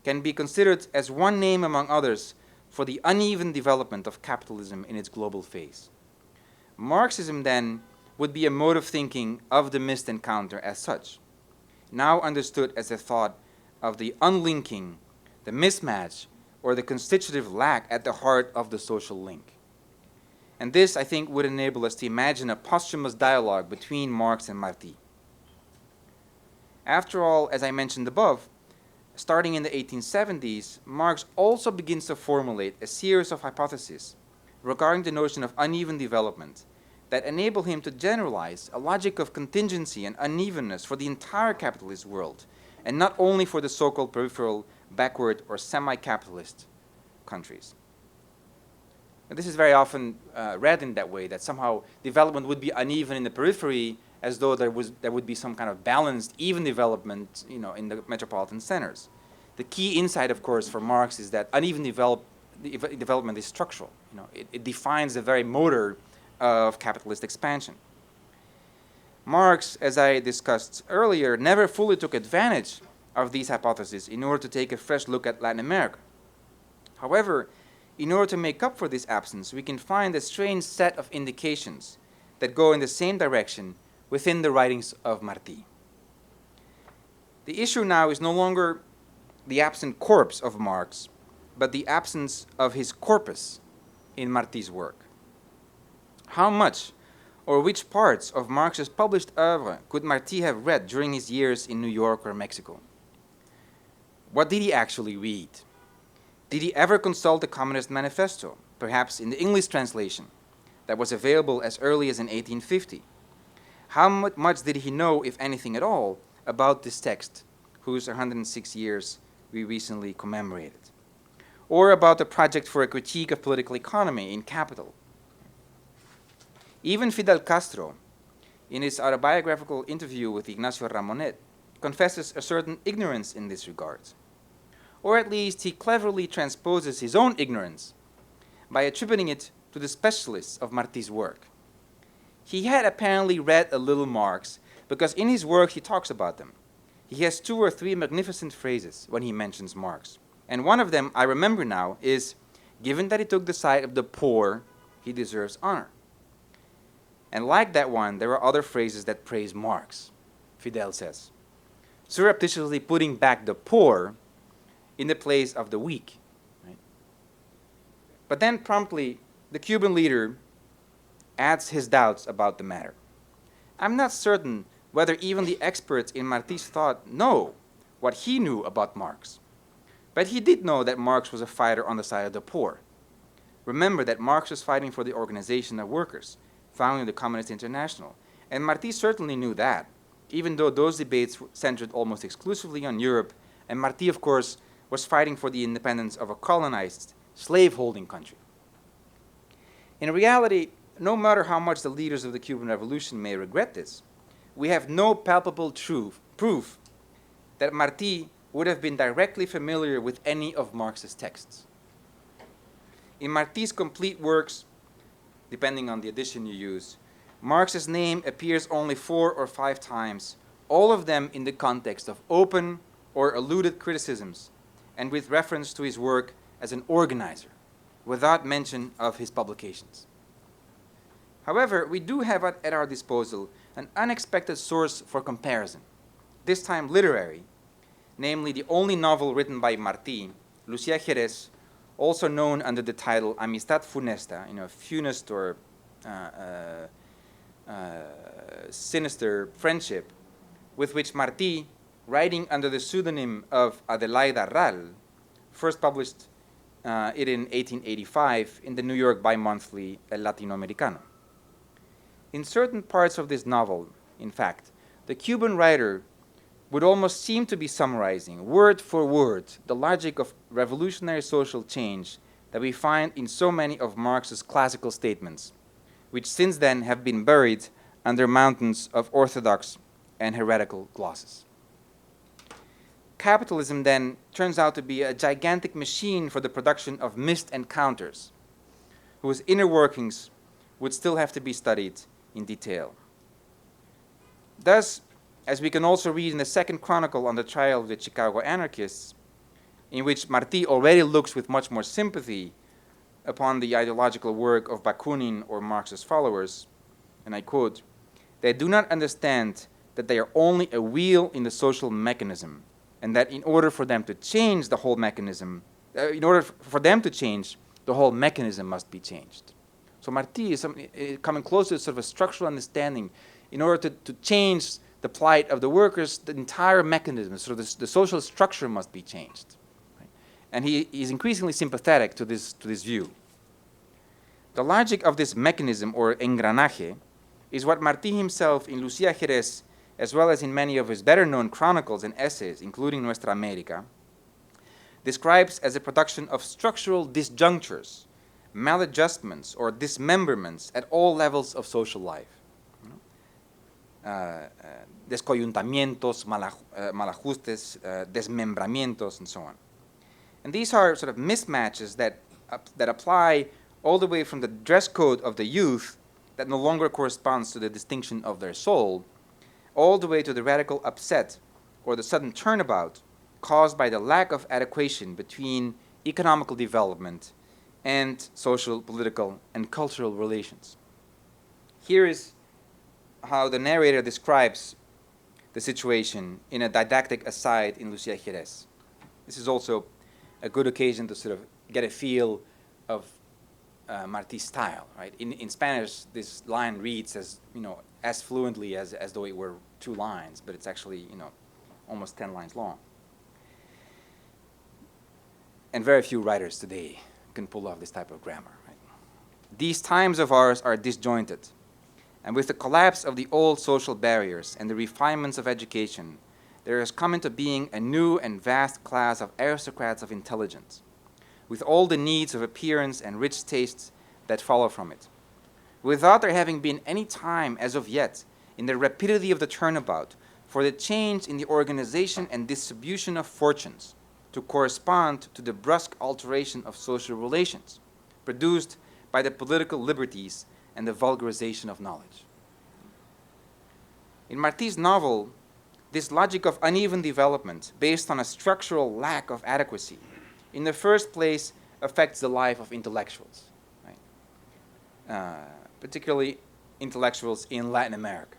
can be considered as one name among others for the uneven development of capitalism in its global phase. Marxism, then, would be a mode of thinking of the missed encounter as such, now understood as a thought of the unlinking, the mismatch, or the constitutive lack at the heart of the social link. And this, I think, would enable us to imagine a posthumous dialogue between Marx and Marti. After all, as I mentioned above, starting in the 1870s, Marx also begins to formulate a series of hypotheses regarding the notion of uneven development that enable him to generalize a logic of contingency and unevenness for the entire capitalist world, and not only for the so-called peripheral, backward, or semi-capitalist countries. And this is very often read in that way, that somehow development would be uneven in the periphery, as though there would be some kind of balanced, even development, in the metropolitan centers. The key insight, of course, for Marx is that uneven development is structural. It defines the very motor of capitalist expansion. Marx, as I discussed earlier, never fully took advantage of these hypotheses in order to take a fresh look at Latin America. However, in order to make up for this absence, we can find a strange set of indications that go in the same direction within the writings of Marti. The issue now is no longer the absent corpse of Marx, but the absence of his corpus in Marti's work. How much or which parts of Marx's published oeuvre could Marti have read during his years in New York or Mexico? What did he actually read? Did he ever consult the Communist Manifesto, perhaps in the English translation, that was available as early as in 1850? How much did he know, if anything at all, about this text, whose 106 years we recently commemorated? Or about the project for a critique of political economy in Capital? Even Fidel Castro, in his autobiographical interview with Ignacio Ramonet, confesses a certain ignorance in this regard. Or at least he cleverly transposes his own ignorance by attributing it to the specialists of Marti's work. He had apparently read a little Marx because in his work he talks about them. He has 2 or 3 magnificent phrases when he mentions Marx. And one of them, I remember now, is, given that he took the side of the poor, he deserves honor. And like that one, there are other phrases that praise Marx, Fidel says, surreptitiously putting back the poor in the place of the weak. Right? But then promptly, the Cuban leader adds his doubts about the matter. I'm not certain whether even the experts in Marti's thought know what he knew about Marx. But he did know that Marx was a fighter on the side of the poor. Remember that Marx was fighting for the organization of workers, founding the Communist International. And Marti certainly knew that, even though those debates centered almost exclusively on Europe, and Marti, of course, was fighting for the independence of a colonized, slave-holding country. In reality, no matter how much the leaders of the Cuban Revolution may regret this, we have no palpable proof that Marti would have been directly familiar with any of Marx's texts. In Marti's complete works, depending on the edition you use, Marx's name appears only 4 or 5 times, all of them in the context of open or alluded criticisms, and with reference to his work as an organizer, without mention of his publications. However, we do have at our disposal an unexpected source for comparison, this time literary, namely the only novel written by Marti, Lucia Jerez, also known under the title Amistad Funesta, funest or sinister friendship, with which Marti, writing under the pseudonym of Adelaida Ral, first published it in 1885 in the New York bi-monthly El Latinoamericano. In certain parts of this novel, in fact, the Cuban writer would almost seem to be summarizing, word for word, the logic of revolutionary social change that we find in so many of Marx's classical statements, which since then have been buried under mountains of orthodox and heretical glosses. Capitalism then turns out to be a gigantic machine for the production of missed encounters, whose inner workings would still have to be studied in detail. Thus, as we can also read in the second chronicle on the trial of the Chicago anarchists, in which Marti already looks with much more sympathy upon the ideological work of Bakunin or Marx's followers, and I quote, "They do not understand that they are only a wheel in the social mechanism, and that in order for them to change the whole mechanism, the whole mechanism must be changed." So Marti is coming close to sort of a structural understanding. In order to change the plight of the workers, the entire mechanism, sort of the social structure must be changed. Right? And he is increasingly sympathetic to this view. The logic of this mechanism, or engranaje, is what Marti himself in Lucía Jerez, as well as in many of his better-known chronicles and essays, including Nuestra América, describes as a production of structural disjunctures, maladjustments, or dismemberments at all levels of social life. Descoyuntamientos, malajustes, desmembramientos, and so on. And these are sort of mismatches that apply all the way from the dress code of the youth that no longer corresponds to the distinction of their soul, all the way to the radical upset or the sudden turnabout caused by the lack of adequation between economical development and social, political, and cultural relations. Here is how the narrator describes the situation in a didactic aside in Lucía Jerez. This is also a good occasion to sort of get a feel of Marti's style, right? In Spanish, this line reads as fluently as though it were 2 lines, but it's actually, almost 10 lines long. And very few writers today can pull off this type of grammar, right? These times of ours are disjointed. And with the collapse of the old social barriers and the refinements of education, there has come into being a new and vast class of aristocrats of intelligence, with all the needs of appearance and rich tastes that follow from it, without there having been any time as of yet in the rapidity of the turnabout for the change in the organization and distribution of fortunes to correspond to the brusque alteration of social relations produced by the political liberties and the vulgarization of knowledge. In Marti's novel, this logic of uneven development based on a structural lack of adequacy, in the first place, affects the life of intellectuals, right? Particularly intellectuals in Latin America.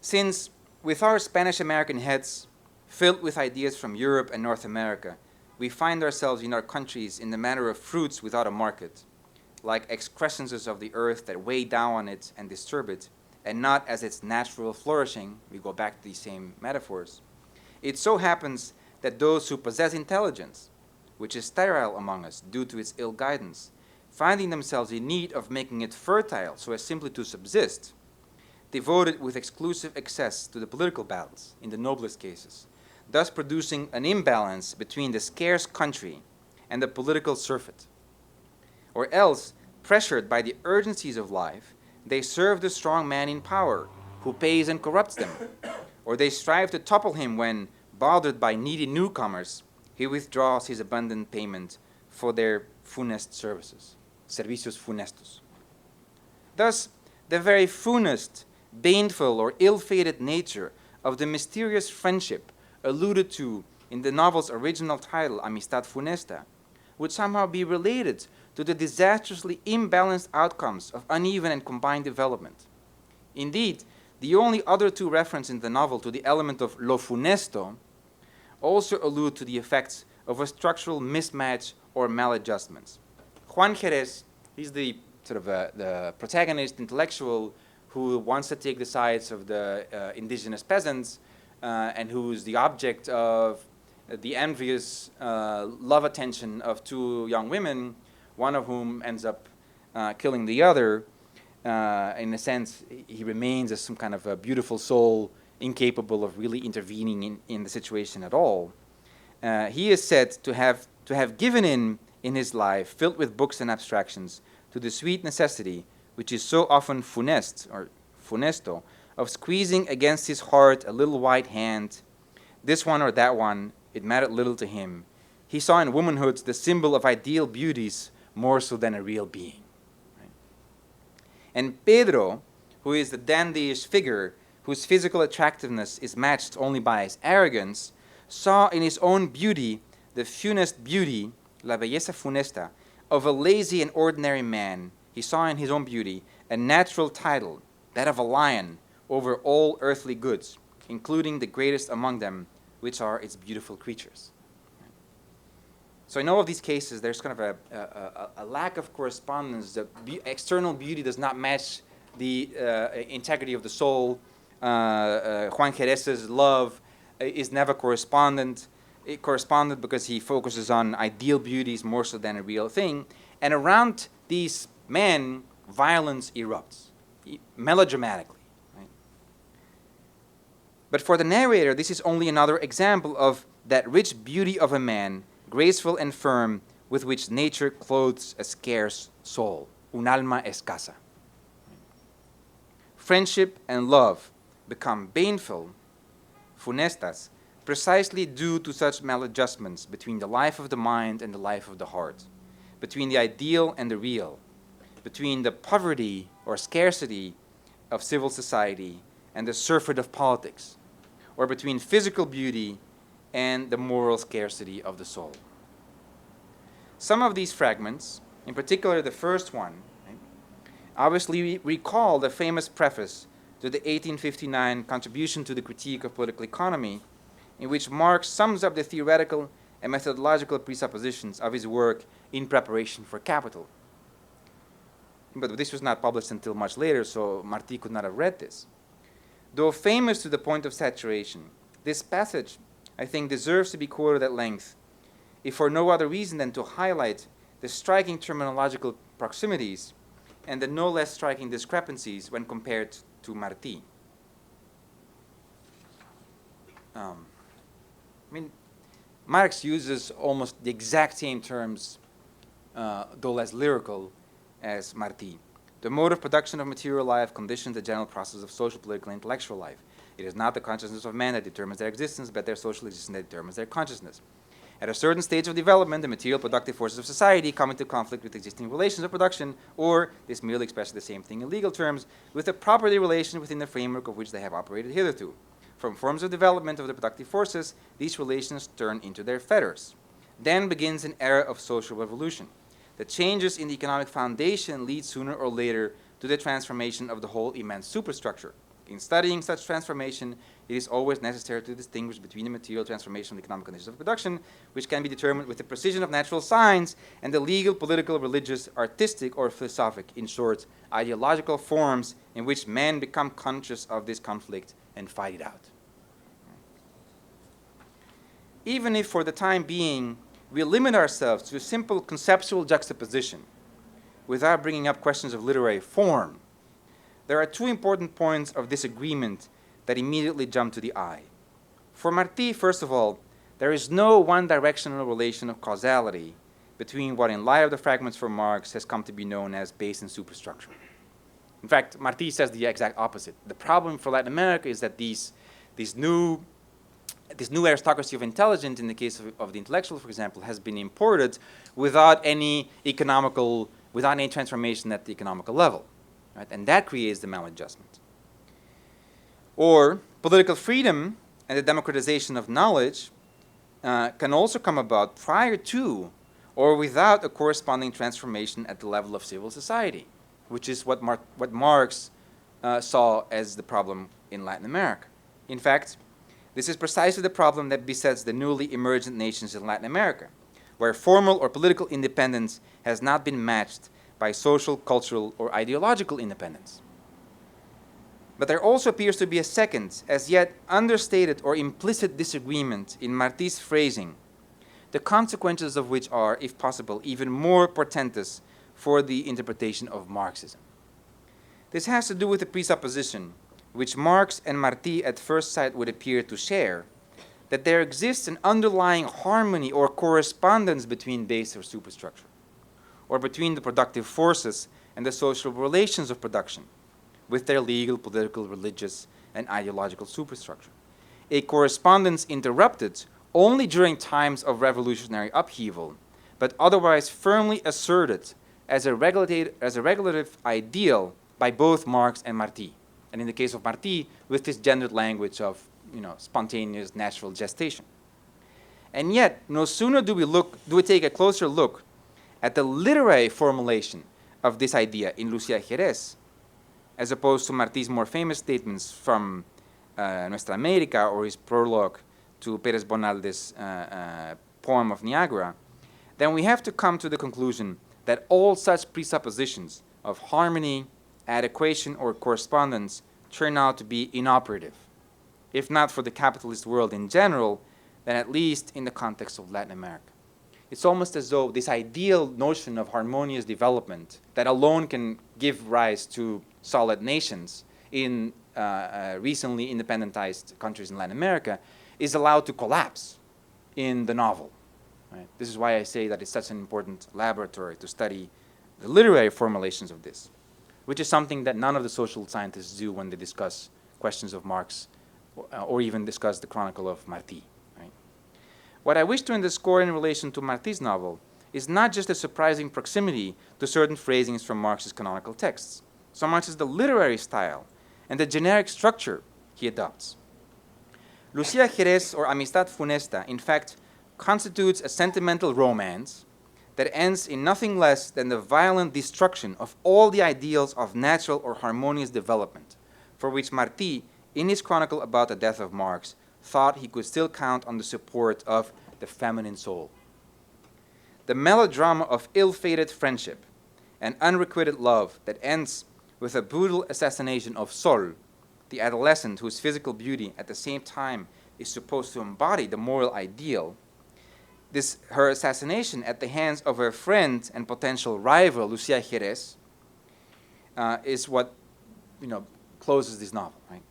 Since with our Spanish-American heads filled with ideas from Europe and North America, we find ourselves in our countries in the manner of fruits without a market, like excrescences of the earth that weigh down on it and disturb it, and not as its natural flourishing. We go back to these same metaphors. It so happens that those who possess intelligence, which is sterile among us due to its ill guidance, finding themselves in need of making it fertile so as simply to subsist, devote it with exclusive excess to the political battles in the noblest cases, thus producing an imbalance between the scarce country and the political surfeit. Or else, pressured by the urgencies of life, they serve the strong man in power, who pays and corrupts them, or they strive to topple him when, bothered by needy newcomers, he withdraws his abundant payment for their funest services, servicios funestos. Thus, the very funest, baneful, or ill-fated nature of the mysterious friendship alluded to in the novel's original title, Amistad Funesta, would somehow be related to the disastrously imbalanced outcomes of uneven and combined development. Indeed, the only other 2 references in the novel to the element of lo funesto also allude to the effects of a structural mismatch or maladjustments. Juan Jerez, he's the sort of the protagonist intellectual who wants to take the sides of the indigenous peasants and who's the object of the envious love attention of 2 young women, one of whom ends up killing the other. In a sense, he remains as some kind of a beautiful soul, incapable of really intervening in the situation at all. He is said to have given in his life, filled with books and abstractions, to the sweet necessity, which is so often funest, or funesto, of squeezing against his heart a little white hand, this one or that one, it mattered little to him. He saw in womanhood the symbol of ideal beauties more so than a real being. Right? And Pedro, who is the dandyish figure whose physical attractiveness is matched only by his arrogance, saw in his own beauty the funest beauty, la belleza funesta, of a lazy and ordinary man. He saw in his own beauty a natural title, that of a lion, over all earthly goods, including the greatest among them, which are its beautiful creatures. So in all of these cases, there's kind of a lack of correspondence. The external beauty does not match the integrity of the soul. Juan Jerez's love is never correspondent. It corresponded because he focuses on ideal beauties more so than a real thing. And around these men, violence erupts, melodramatically. Right? But for the narrator, this is only another example of that rich beauty of a man, graceful and firm, with which nature clothes a scarce soul, un alma escasa. Friendship and love become baneful, funestas, precisely due to such maladjustments between the life of the mind and the life of the heart, between the ideal and the real, between the poverty or scarcity of civil society and the surfeit of politics, or between physical beauty and the moral scarcity of the soul. Some of these fragments, in particular the first one, right, obviously recall the famous preface to the 1859 contribution to the Critique of Political Economy, in which Marx sums up the theoretical and methodological presuppositions of his work in preparation for Capital. But this was not published until much later, so Marti could not have read this. Though famous to the point of saturation, this passage, I think, deserves to be quoted at length, if for no other reason than to highlight the striking terminological proximities and the no less striking discrepancies when compared to Marti. Marx uses almost the exact same terms, though less lyrical, as Marti. The mode of production of material life conditions the general process of social, political, and intellectual life. It is not the consciousness of man that determines their existence, but their social existence that determines their consciousness. At a certain stage of development, the material productive forces of society come into conflict with existing relations of production, or, this merely expresses the same thing in legal terms, with the property relation within the framework of which they have operated hitherto. From forms of development of the productive forces, these relations turn into their fetters. Then begins an era of social revolution. The changes in the economic foundation lead sooner or later to the transformation of the whole immense superstructure. In studying such transformation, it is always necessary to distinguish between the material transformation of the economic conditions of production, which can be determined with the precision of natural science, and the legal, political, religious, artistic, or philosophic, in short, ideological forms in which men become conscious of this conflict and fight it out. Even if for the time being we limit ourselves to a simple conceptual juxtaposition without bringing up questions of literary form, there are two important points of disagreement that immediately jump to the eye. For Marti, first of all, there is no one-directional relation of causality between what in light of the fragments from Marx has come to be known as base and superstructure. In fact, Marti says the exact opposite. The problem for Latin America is that this new aristocracy of intelligence, in the case of the intellectual, for example, has been imported without any transformation at the economical level. Right? And that creates the maladjustment. Or political freedom and the democratization of knowledge can also come about prior to or without a corresponding transformation at the level of civil society, which is what Marx saw as the problem in Latin America. In fact, this is precisely the problem that besets the newly emergent nations in Latin America, where formal or political independence has not been matched by social, cultural, or ideological independence. But there also appears to be a second, as yet understated or implicit disagreement in Marti's phrasing, the consequences of which are, if possible, even more portentous for the interpretation of Marxism. This has to do with the presupposition, which Marx and Marti at first sight would appear to share, that there exists an underlying harmony or correspondence between base or superstructure, or between the productive forces and the social relations of production, with their legal, political, religious, and ideological superstructure. A correspondence interrupted only during times of revolutionary upheaval, but otherwise firmly asserted as a regulative ideal by both Marx and Marti. And in the case of Marti, with this gendered language of spontaneous natural gestation. And yet, no sooner do we take a closer look at the literary formulation of this idea in Lucía Jerez, as opposed to Marti's more famous statements from Nuestra América or his prologue to Pérez Bonalde's poem of Niagara, then we have to come to the conclusion that all such presuppositions of harmony, adequation, or correspondence turn out to be inoperative, if not for the capitalist world in general, then at least in the context of Latin America. It's almost as though this ideal notion of harmonious development that alone can give rise to solid nations in recently independentized countries in Latin America is allowed to collapse in the novel. Right? This is why I say that it's such an important laboratory to study the literary formulations of this, which is something that none of the social scientists do when they discuss questions of Marx or even discuss the Chronicle of Marti. Right? What I wish to underscore in relation to Marti's novel is not just a surprising proximity to certain phrasings from Marx's canonical texts, so much as the literary style and the generic structure he adopts. Lucía Jerez, or Amistad Funesta, in fact, constitutes a sentimental romance that ends in nothing less than the violent destruction of all the ideals of natural or harmonious development, for which Marti, in his chronicle about the death of Marx, thought he could still count on the support of the feminine soul. The melodrama of ill-fated friendship and unrequited love that ends with a brutal assassination of Sol, the adolescent whose physical beauty at the same time is supposed to embody the moral ideal, her assassination at the hands of her friend and potential rival, Lucía Jerez, is what closes this novel. Right?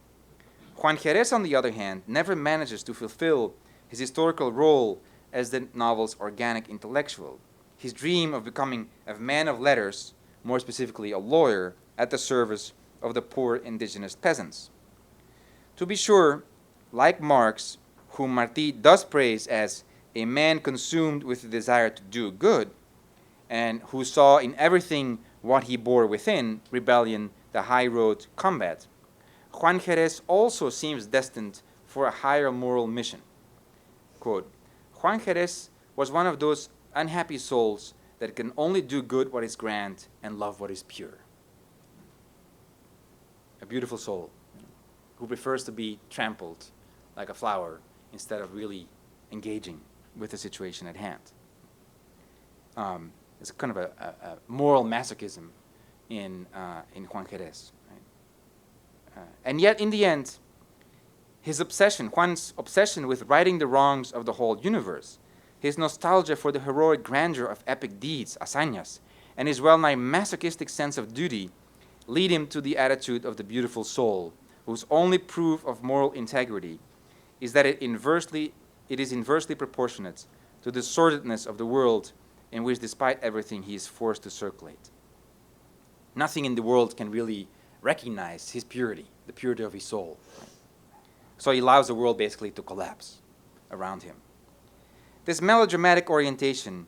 Juan Jerez, on the other hand, never manages to fulfill his historical role as the novel's organic intellectual. His dream of becoming a man of letters, more specifically a lawyer, at the service of the poor indigenous peasants. To be sure, like Marx, whom Marti does praise as a man consumed with the desire to do good, and who saw in everything what he bore within, rebellion, the high road, combat, Juan Jerez also seems destined for a higher moral mission. Quote, Juan Jerez was one of those unhappy souls that can only do good what is grand and love what is pure. A beautiful soul who prefers to be trampled like a flower instead of really engaging with the situation at hand. It's kind of a moral masochism in Juan Jerez. Right? And yet, in the end, Juan's obsession with righting the wrongs of the whole universe, his nostalgia for the heroic grandeur of epic deeds, hazañas, and his well-nigh masochistic sense of duty lead him to the attitude of the beautiful soul, whose only proof of moral integrity is that it is inversely proportionate to the sordidness of the world in which, despite everything, he is forced to circulate. Nothing in the world can really recognize his purity, the purity of his soul. So he allows the world basically to collapse around him. This melodramatic orientation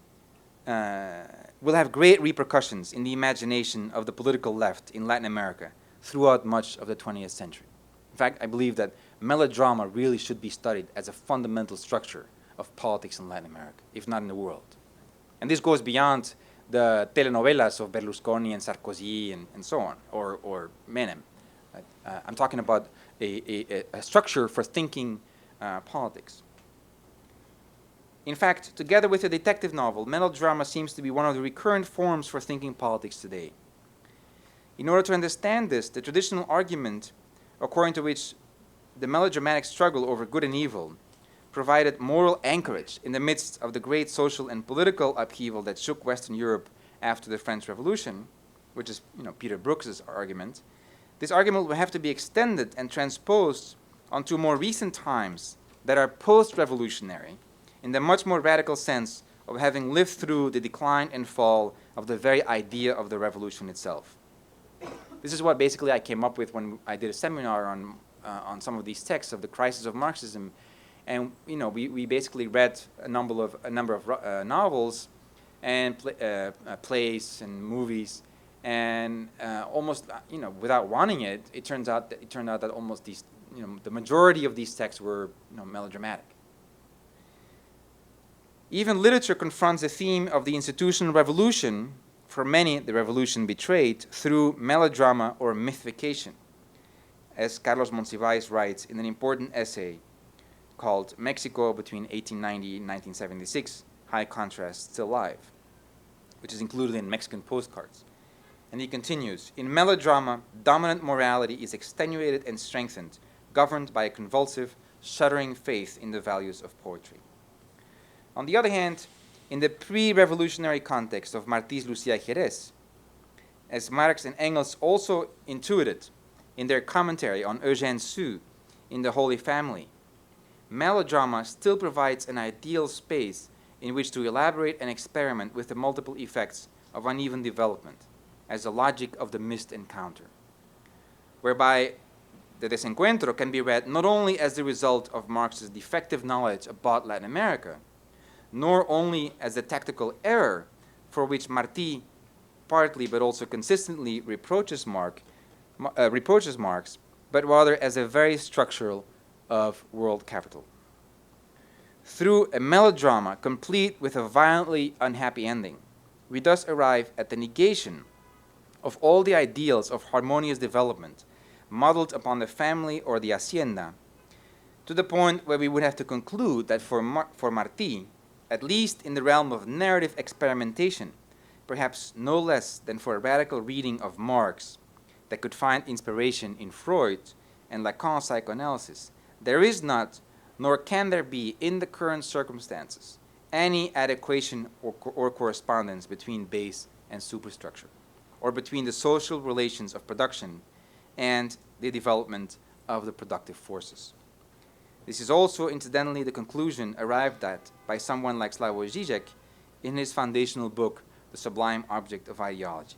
will have great repercussions in the imagination of the political left in Latin America throughout much of the 20th century. In fact, I believe that melodrama really should be studied as a fundamental structure of politics in Latin America, if not in the world. And this goes beyond the telenovelas of Berlusconi and Sarkozy and so on, or Menem. I'm talking about a structure for thinking politics. In fact, together with the detective novel, melodrama seems to be one of the recurrent forms for thinking politics today. In order to understand this, the traditional argument according to which the melodramatic struggle over good and evil provided moral anchorage in the midst of the great social and political upheaval that shook Western Europe after the French Revolution, which is Peter Brooks's argument, this argument will have to be extended and transposed onto more recent times that are post-revolutionary in the much more radical sense of having lived through the decline and fall of the very idea of the revolution itself. This is what basically I came up with when I did a seminar on some of these texts of the crisis of Marxism, and we basically read a number of novels and plays and movies, and almost without wanting it, it turned out that almost these the majority of these texts were melodramatic. Even literature confronts the theme of the institutional revolution. For many, the revolution betrayed through melodrama or mythification, as Carlos Monsiváis writes in an important essay called Mexico between 1890 and 1976, High Contrast Still Live, which is included in Mexican Postcards. And he continues, in melodrama, dominant morality is extenuated and strengthened, governed by a convulsive, shuddering faith in the values of poetry. On the other hand, in the pre-revolutionary context of Marti's Lucía Jerez, as Marx and Engels also intuited in their commentary on Eugène Sue in The Holy Family, melodrama still provides an ideal space in which to elaborate and experiment with the multiple effects of uneven development as the logic of the missed encounter, whereby the desencuentro can be read not only as the result of Marx's defective knowledge about Latin America, nor only as a tactical error for which Marti partly but also consistently reproaches Marx, but rather as a very structural of world capital. Through a melodrama complete with a violently unhappy ending, we thus arrive at the negation of all the ideals of harmonious development modeled upon the family or the hacienda, to the point where we would have to conclude that for Marti, at least in the realm of narrative experimentation, perhaps no less than for a radical reading of Marx that could find inspiration in Freud and Lacan's psychoanalysis, there is not, nor can there be in the current circumstances, any adequation or correspondence between base and superstructure, or between the social relations of production and the development of the productive forces. This is also incidentally the conclusion arrived at by someone like Slavoj Žižek in his foundational book, The Sublime Object of Ideology.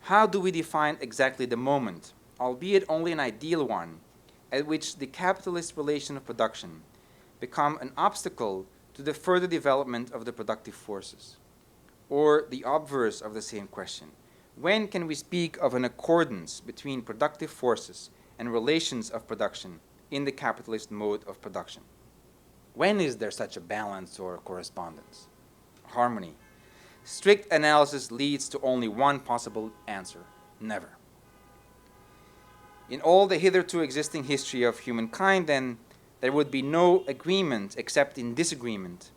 How do we define exactly the moment, albeit only an ideal one, at which the capitalist relation of production become an obstacle to the further development of the productive forces? Or the obverse of the same question, when can we speak of an accordance between productive forces and relations of production in the capitalist mode of production? When is there such a balance or correspondence, harmony? Strict analysis leads to only one possible answer: never. In all the hitherto existing history of humankind, then, there would be no agreement except in disagreement,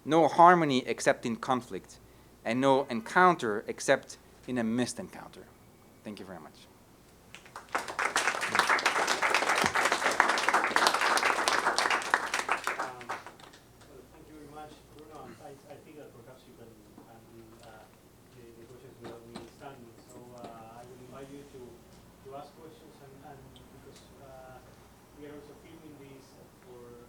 no harmony except in conflict, and no encounter except in a missed encounter. Thank you very much. Thank you very much, Bruno. I think that perhaps you can handle the questions without me standing. So I will invite you to ask questions, and because we are also filming this for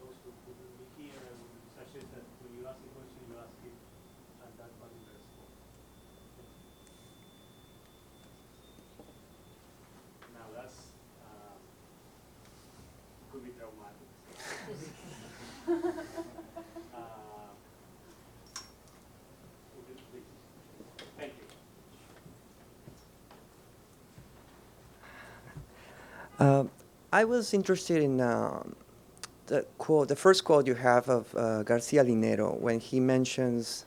those who couldn't be here, I would suggest that when you ask the question, you ask it at that particular spot. Now that's could be traumatic. Thank you. I was interested in the first quote you have of Garcia Linero when he mentions,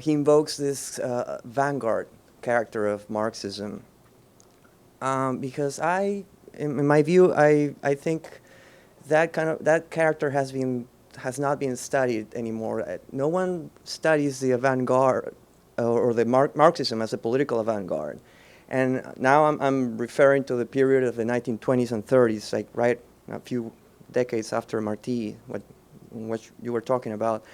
he invokes this vanguard character of Marxism. Because in my view, I think that character has not been studied anymore. No one studies the avant-garde or the Marxism as a political avant-garde. And now I'm referring to the period of the 1920s and 30s, like right a few decades after Marti, what you were talking about,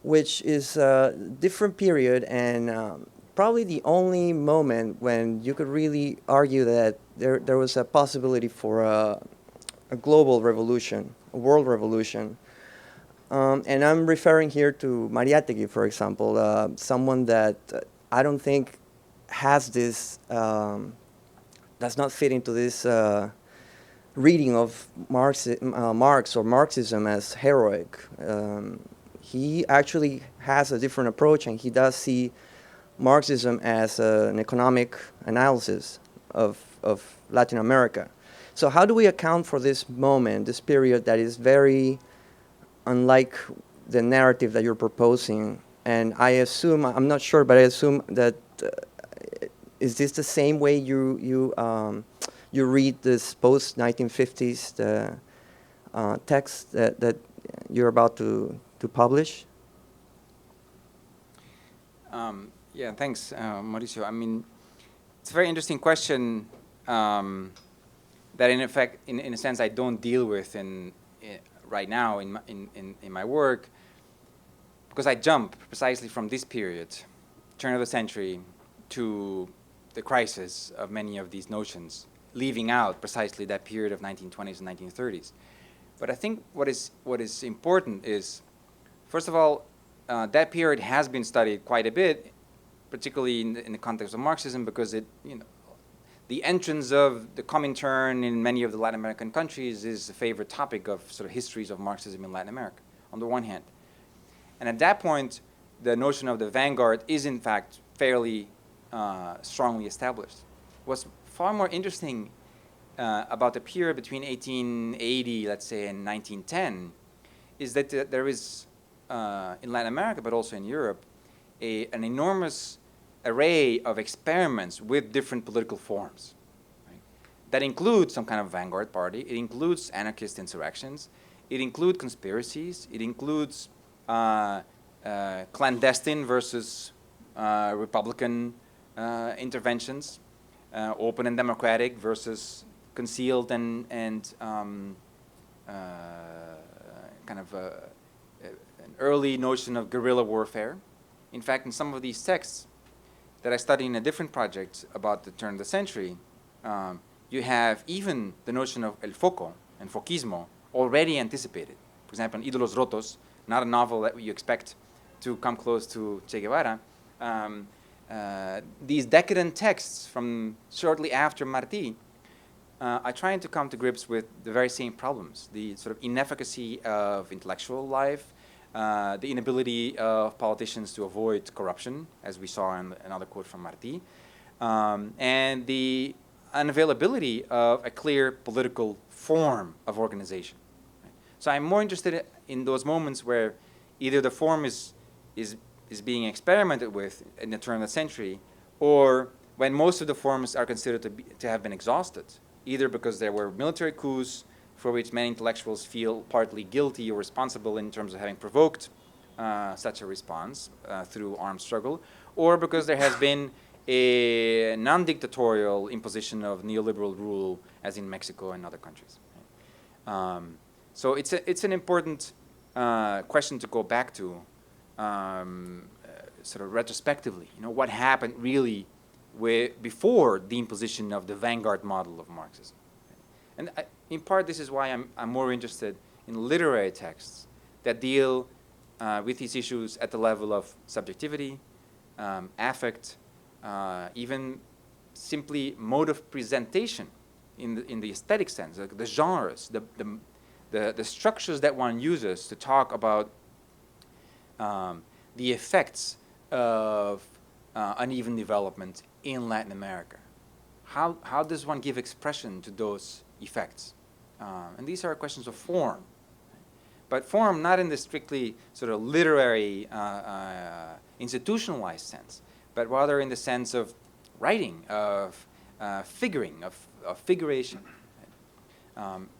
which is a different period and probably the only moment when you could really argue that there was a possibility for a global revolution, a world revolution. And I'm referring here to Mariátegui, for example, someone that I don't think has this, does not fit into this reading of Marx or Marxism as heroic. He actually has a different approach, and he does see Marxism as an economic analysis of Latin America. So how do we account for this moment, this period that is very unlike the narrative that you're proposing? And I assume, I'm not sure, but I assume that, is this the same way you read this post-1950s text that you're about to publish? Yeah, thanks, Mauricio. I mean, it's a very interesting question that, in effect, in a sense, I don't deal with right now in my work, because I jump precisely from this period, turn of the century, to the crisis of many of these notions, leaving out precisely that period of 1920s and 1930s. But I think what is important is, first of all, that period has been studied quite a bit, particularly in the context of Marxism, because the entrance of the Comintern in many of the Latin American countries is a favorite topic of sort of histories of Marxism in Latin America, on the one hand. And at that point, the notion of the vanguard is, in fact, fairly strongly established. What's far more interesting about the period between 1880, let's say, and 1910, is that there is, in Latin America, but also in Europe, an enormous array of experiments with different political forms. Right? That includes some kind of vanguard party. It includes anarchist insurrections. It includes conspiracies. It includes clandestine versus Republican interventions, open and democratic versus concealed and kind of an early notion of guerrilla warfare. In fact, in some of these texts that I study in a different project about the turn of the century, you have even the notion of el foco and foquismo already anticipated. For example, in Ídolos Rotos, not a novel that you expect to come close to Che Guevara, these decadent texts from shortly after Marti are trying to come to grips with the very same problems, the sort of inefficacy of intellectual life, the inability of politicians to avoid corruption, as we saw in another quote from Marti, and the unavailability of a clear political form of organization. So I'm more interested in those moments where either the form is being experimented with in the turn of the century, or when most of the forms are considered to have been exhausted, either because there were military coups for which many intellectuals feel partly guilty or responsible in terms of having provoked such a response through armed struggle, or because there has been a non-dictatorial imposition of neoliberal rule, as in Mexico and other countries. So it's an important question to go back to, sort of retrospectively. What happened really before the imposition of the vanguard model of Marxism. And in part, this is why I'm more interested in literary texts that deal with these issues at the level of subjectivity, affect, even simply mode of presentation in the aesthetic sense, the genres, the structures that one uses to talk about the effects of uneven development in Latin America. How does one give expression to those effects? And these are questions of form. But form not in the strictly sort of literary, institutionalized sense, but rather in the sense of writing, of figuring, of figuration.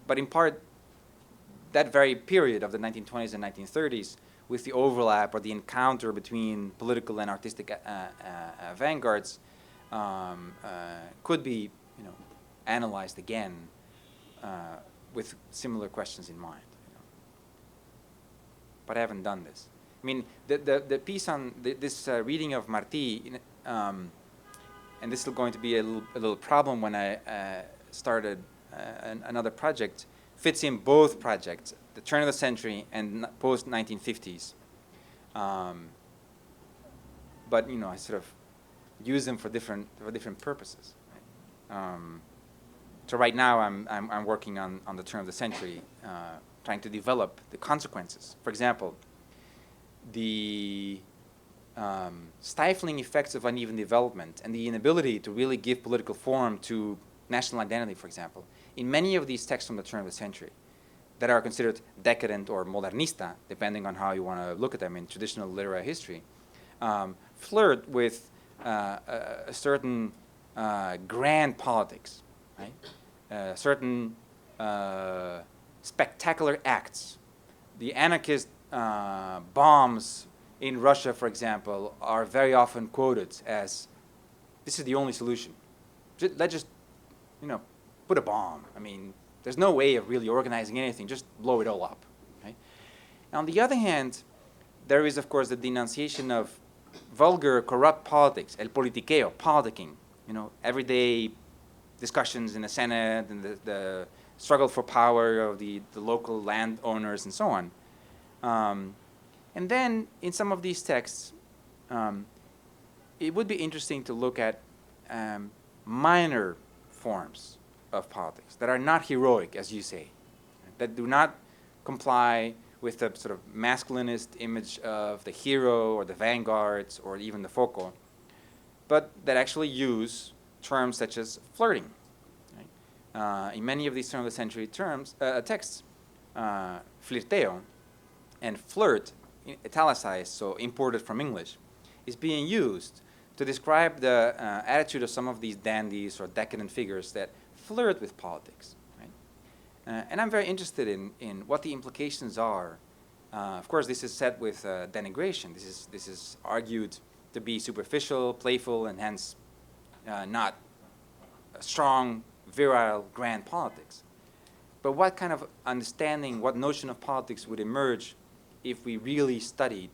But in part, that very period of the 1920s and 1930s, with the overlap or the encounter between political and artistic vanguards, could be, analyzed again with similar questions in mind. But I haven't done this. I mean, the piece on this reading of Marti and this is going to be a little problem when I started another project, fits in both projects, the turn of the century and post-1950s. But I sort of use them for different purposes. Right? So right now I'm working on the turn of the century, trying to develop the consequences. For example, the stifling effects of uneven development and the inability to really give political form to national identity, for example, in many of these texts from the turn of the century that are considered decadent or modernista, depending on how you want to look at them in traditional literary history, flirt with a certain grand politics, right? Certain spectacular acts. The anarchist bombs in Russia, for example, are very often quoted as, this is the only solution. Let's just, put a bomb. I mean, there's no way of really organizing anything. Just blow it all up. Okay? On the other hand, there is, of course, the denunciation of vulgar, corrupt politics, el politiqueo, politicking. Everyday discussions in the Senate and the struggle for power of the local landowners and so on. And then, in some of these texts, it would be interesting to look at minor forms of politics that are not heroic, as you say, that do not comply with the sort of masculinist image of the hero or the vanguards or even the foco, but that actually use terms such as flirting. Right? In many of these turn of the century texts, flirteo and flirt, italicized, so imported from English, is being used to describe the attitude of some of these dandies or decadent figures that flirt with politics. Right? And I'm very interested in what the implications are. Of course, this is set with denigration. This is argued to be superficial, playful, and hence not a strong, virile, grand politics. But what kind of understanding, what notion of politics would emerge if we really studied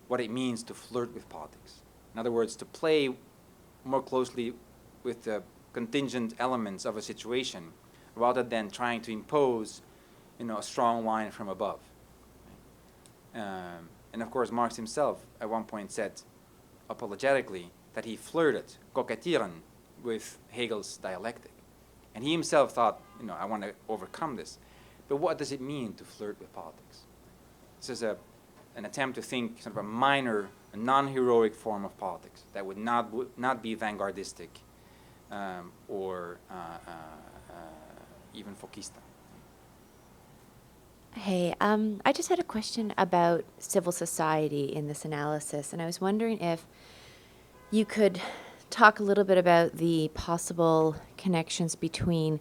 what it means to flirt with politics? In other words, to play more closely with the contingent elements of a situation rather than trying to impose, a strong line from above. And of course, Marx himself at one point said, apologetically, that he flirted, coquettieren, with Hegel's dialectic. And he himself thought, I want to overcome this. But what does it mean to flirt with politics? This is an attempt to think sort of a minor, a non-heroic form of politics that would not be vanguardistic or even Fouquista. Hey, I just had a question about civil society in this analysis, and I was wondering if you could talk a little bit about the possible connections between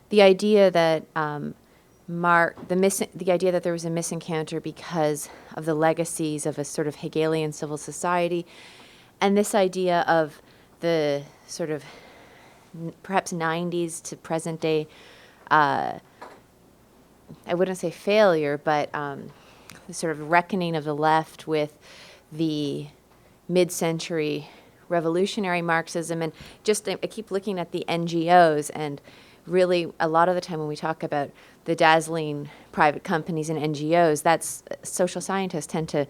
the idea that the idea that there was a misencounter because of the legacies of a sort of Hegelian civil society, and this idea of the sort of perhaps 90s to present day, I wouldn't say failure, but the sort of reckoning of the left with the mid-century revolutionary Marxism. And just I keep looking at the NGOs, and really a lot of the time when we talk about the dazzling private companies and NGOs, that's social scientists tend to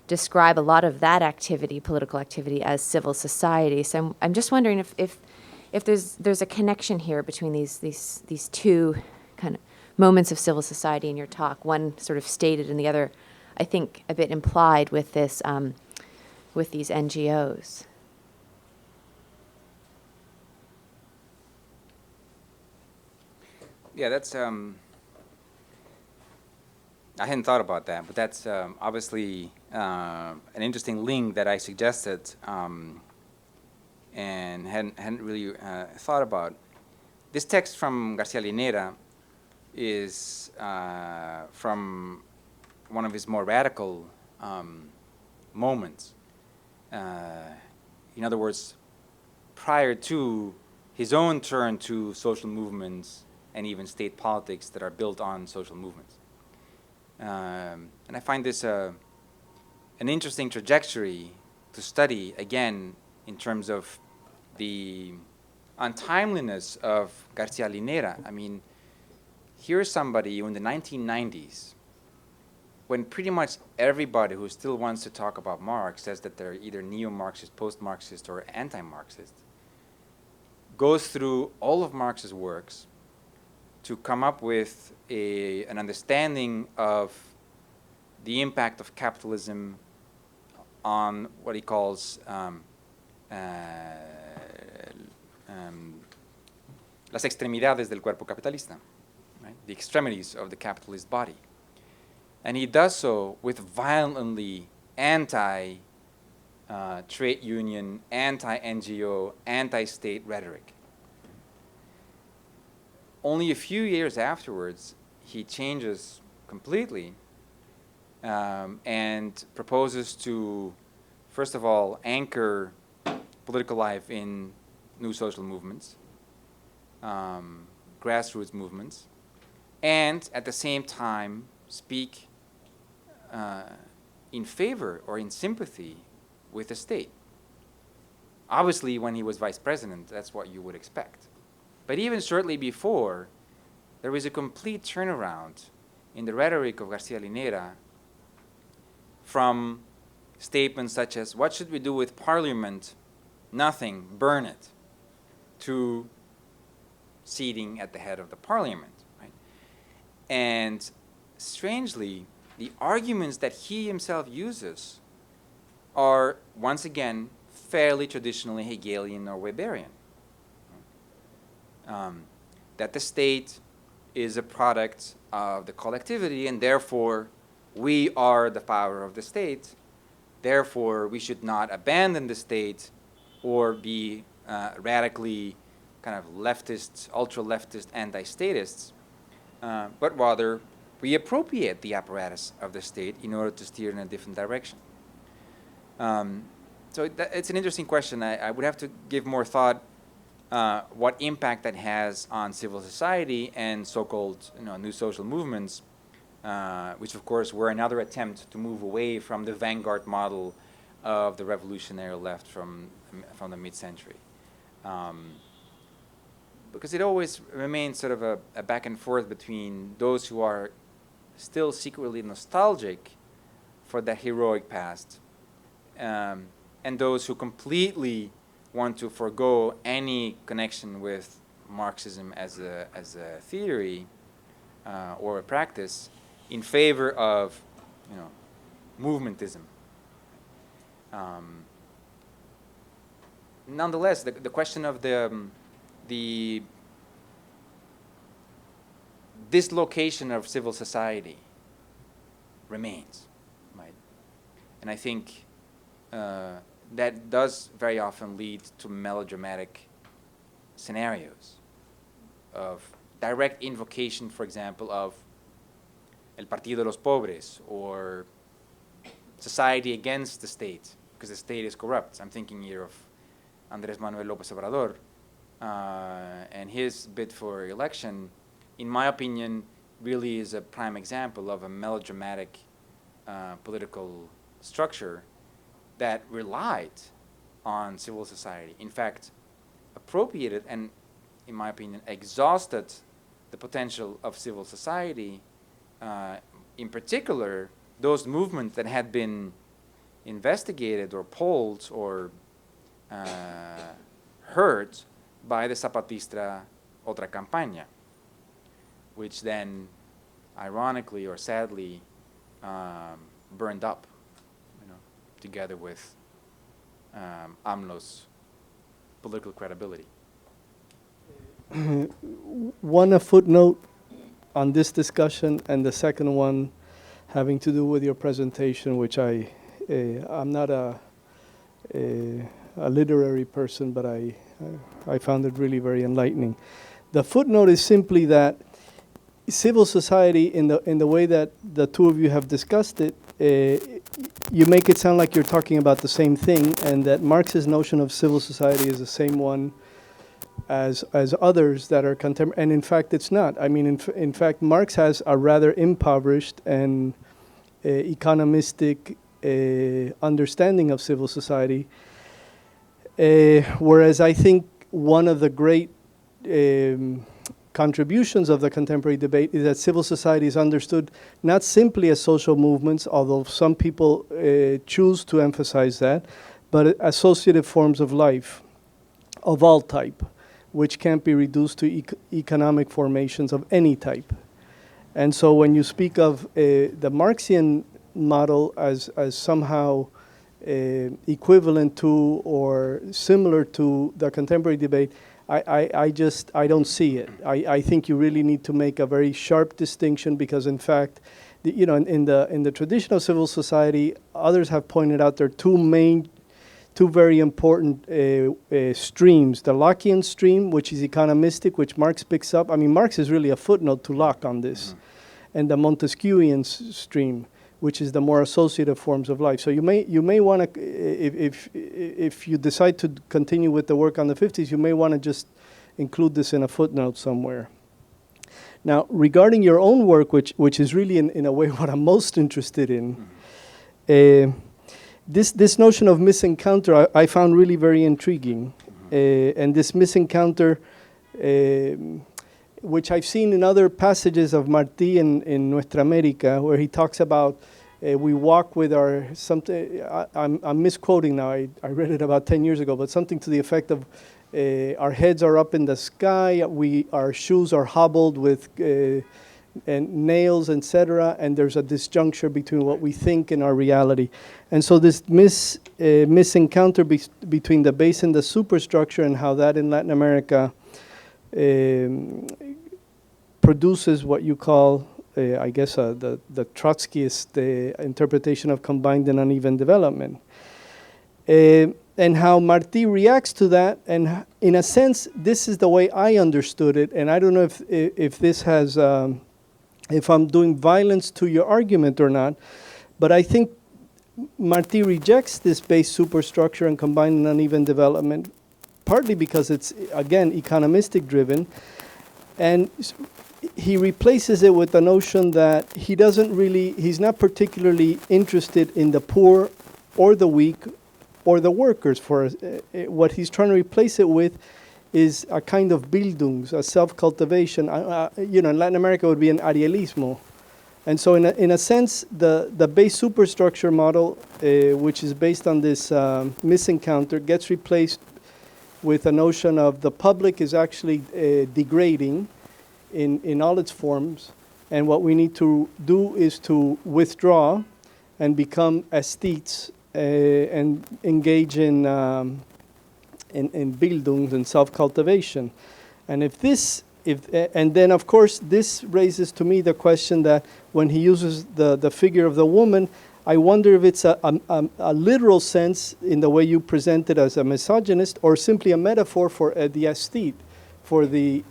describe a lot of that activity, political activity, as civil society. So I'm just wondering if there's a connection here between these two kind of moments of civil society in your talk, one sort of stated and the other, I think, a bit implied with this, with these NGOs. Yeah, that's, I hadn't thought about that, but that's obviously an interesting link that I suggested and hadn't really thought about. This text from Garcia Linera is from one of his more radical moments. In other words, prior to his own turn to social movements and even state politics that are built on social movements. And I find this an interesting trajectory to study, again, in terms of the untimeliness of Garcia Linera. I mean, here's somebody who in the 1990s, when pretty much everybody who still wants to talk about Marx says that they're either neo-Marxist, post-Marxist, or anti-Marxist, goes through all of Marx's works to come up with an understanding of the impact of capitalism on what he calls las extremidades del cuerpo capitalista, right? The extremities of the capitalist body. And he does so with violently anti-trade union, anti-NGO, anti-state rhetoric. Only a few years afterwards, he changes completely and proposes to, first of all, anchor political life in new social movements, grassroots movements, and at the same time speak in favor or in sympathy with the state. Obviously, when he was vice president, that's what you would expect. But even shortly before, there was a complete turnaround in the rhetoric of Garcia Linera from statements such as, what should we do with parliament? Nothing, burn it, to seating at the head of the parliament, right? And strangely, the arguments that he himself uses are, once again, fairly traditionally Hegelian or Weberian. That the state is a product of the collectivity, and therefore we are the power of the state. Therefore, we should not abandon the state or be radically kind of leftist, ultra-leftist, anti-statists, but rather reappropriate the apparatus of the state in order to steer in a different direction. So it's an interesting question. I would have to give more thought what impact that has on civil society and so-called new social movements, which of course were another attempt to move away from the vanguard model of the revolutionary left from the mid-century. Because it always remains sort of a back and forth between those who are still secretly nostalgic for that heroic past and those who completely want to forego any connection with Marxism as a theory or a practice in favor of movementism. Nonetheless, the question of the dislocation of civil society remains, right? And I think that does very often lead to melodramatic scenarios of direct invocation, for example, of el Partido de los Pobres or society against the state because the state is corrupt. I'm thinking here of Andrés Manuel López Obrador and his bid for election, in my opinion, really is a prime example of a melodramatic political structure that relied on civil society. In fact, appropriated and, in my opinion, exhausted the potential of civil society, in particular, those movements that had been investigated or polled or heard by the Zapatista Otra Campaña, which then, ironically or sadly, burned up, together with AMLO's political credibility. One, a footnote on this discussion, and the second one having to do with your presentation, which I'm not a literary person, but I found it really very enlightening. The footnote is simply that civil society, in the way that the two of you have discussed it, you make it sound like you're talking about the same thing, and that Marx's notion of civil society is the same one as others that are contemporary. And in fact, it's not. I mean, in fact, Marx has a rather impoverished and economistic understanding of civil society. Whereas I think one of the great contributions of the contemporary debate is that civil society is understood not simply as social movements, although some people choose to emphasize that, but associative forms of life of all type, which can't be reduced to economic formations of any type. And so when you speak of the Marxian model as somehow equivalent to or similar to the contemporary debate, I don't see it. I think you really need to make a very sharp distinction because, in fact, in the traditional civil society, others have pointed out there are two very important streams. The Lockean stream, which is economistic, which Marx picks up. I mean, Marx is really a footnote to Locke on this. And the Montesquieuian stream, which is the more associative forms of life. So you may want to, if you decide to continue with the work on the 50s, you may want to just include this in a footnote somewhere. Now, regarding your own work, which is really in a way what I'm most interested in, this notion of misencounter I found really very intriguing. And this misencounter, which I've seen in other passages of Marti in Nuestra America, where he talks about we walk with our something. I'm misquoting now. I read it about 10 years ago, but something to the effect of our heads are up in the sky. Our shoes are hobbled with and nails, etc. And there's a disjuncture between what we think and our reality. And so this misencounter between the base and the superstructure, and how that in Latin America produces what you call, I guess, the Trotskyist interpretation of combined and uneven development. And how Marti reacts to that, and in a sense, this is the way I understood it, and I don't know if this has, if I'm doing violence to your argument or not, but I think Marti rejects this base superstructure and combined and uneven development, partly because it's, again, economistic driven, and he replaces it with the notion that he's not particularly interested in the poor or the weak or the workers. For what he's trying to replace it with is a kind of Bildung, a self-cultivation. In Latin America it would be an idealismo. And so in a sense, the base superstructure model, which is based on this misencounter, gets replaced with a notion of the public is actually degrading in all its forms, and what we need to do is to withdraw and become aesthetes and engage in Bildung and self-cultivation. And and then of course this raises to me the question that when he uses the figure of the woman, I wonder if it's a literal sense in the way you present it as a misogynist, or simply a metaphor for the aesthete, for the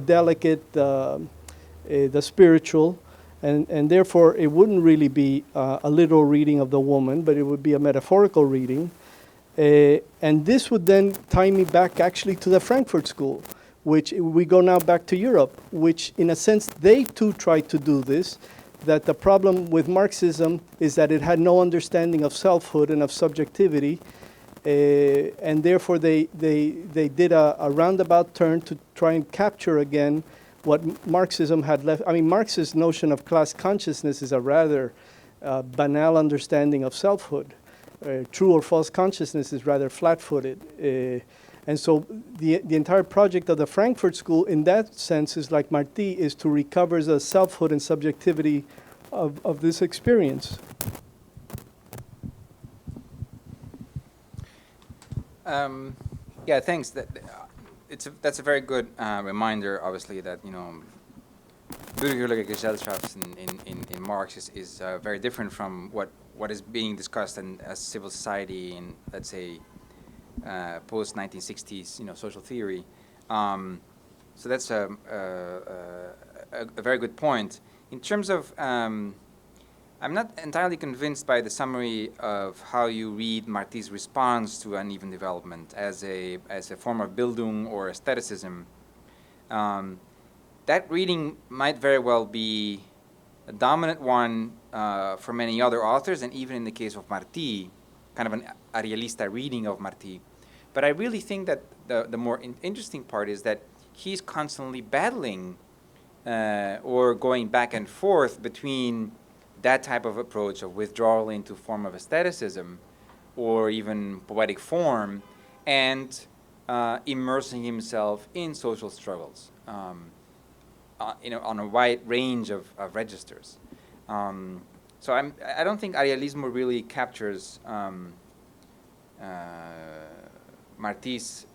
delicate, the spiritual, and therefore it wouldn't really be a literal reading of the woman, but it would be a metaphorical reading. And this would then tie me back actually to the Frankfurt School, which we go now back to Europe, which in a sense they too tried to do this, that the problem with Marxism is that it had no understanding of selfhood and of subjectivity, and therefore they did a roundabout turn to try and capture again what Marxism had left. I mean, Marx's notion of class consciousness is a rather banal understanding of selfhood. True or false consciousness is rather flat-footed. And so the entire project of the Frankfurt School in that sense is like Marti, is to recover the selfhood and subjectivity of this experience. Yeah, thanks. That's a very good reminder, obviously, that bürgerliche Gesellschaft in Marx is very different from what is being discussed as civil society in, let's say, post-1960s, social theory. So that's a very good point. In terms of, I'm not entirely convinced by the summary of how you read Marti's response to uneven development as a form of Bildung or aestheticism. That reading might very well be a dominant one for many other authors, and even in the case of Marti, kind of an Arielista reading of Marti. But I really think that the more interesting part is that he's constantly battling or going back and forth between that type of approach of withdrawal into form of aestheticism or even poetic form and immersing himself in social struggles on a wide range of registers. So I don't think Arialismo really captures Marti's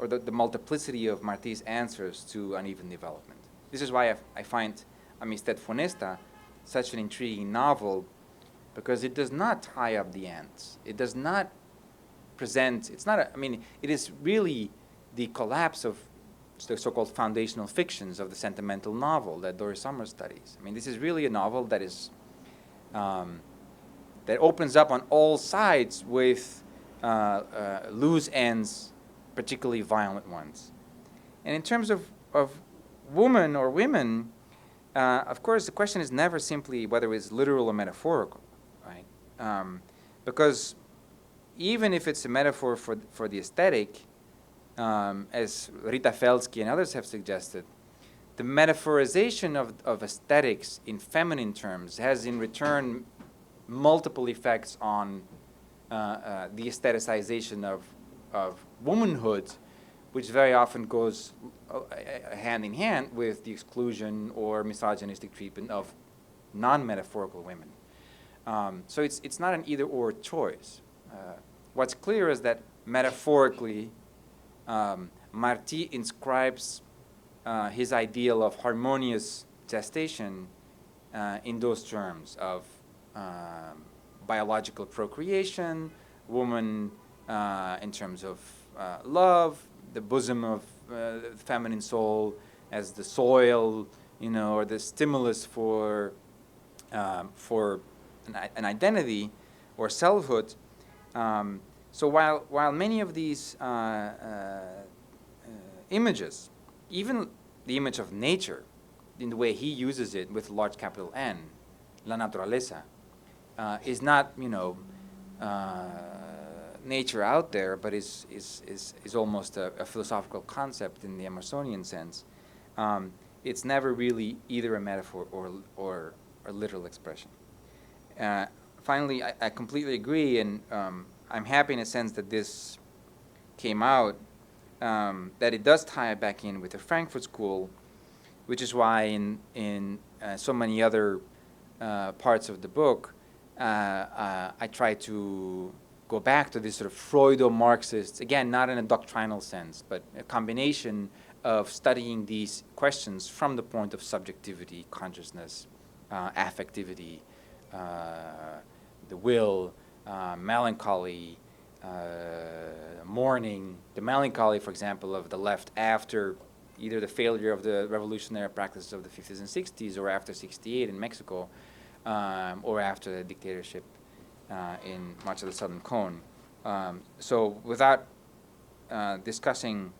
or the multiplicity of Marti's answers to uneven development. This is why I find Amistad Funesta such an intriguing novel, because it does not tie up the ends. It does not present, it's not, it is really the collapse of the so-called foundational fictions of the sentimental novel that Doris Sommer studies. This is really a novel that is, that opens up on all sides with loose ends, particularly violent ones. And in terms of woman or women, of course, the question is never simply whether it's literal or metaphorical, right? Because even if it's a metaphor for the aesthetic, as Rita Felsky and others have suggested, the metaphorization of aesthetics in feminine terms has in return multiple effects on the aestheticization of womanhood, which very often goes hand in hand with the exclusion or misogynistic treatment of non-metaphorical women. So it's not an either-or choice. What's clear is that metaphorically, Marti inscribes his ideal of harmonious gestation in those terms of biological procreation, woman in terms of love, the bosom of the feminine soul as the soil, or the stimulus for an identity or selfhood. So while many of these images, even the image of nature, in the way he uses it with large capital N, la naturaleza, is not nature out there, but is almost a philosophical concept in the Emersonian sense. It's never really either a metaphor or a literal expression. Finally, I completely agree, and I'm happy in a sense that this came out, that it does tie back in with the Frankfurt School, which is why in so many other parts of the book, I try to go back to this sort of Freudo-Marxist, again, not in a doctrinal sense, but a combination of studying these questions from the point of subjectivity, consciousness, affectivity, the will, melancholy, mourning, the melancholy, for example, of the left after either the failure of the revolutionary practices of the 50s and 60s, or after 68 in Mexico, or after the dictatorship in much of the Southern Cone. So without discussing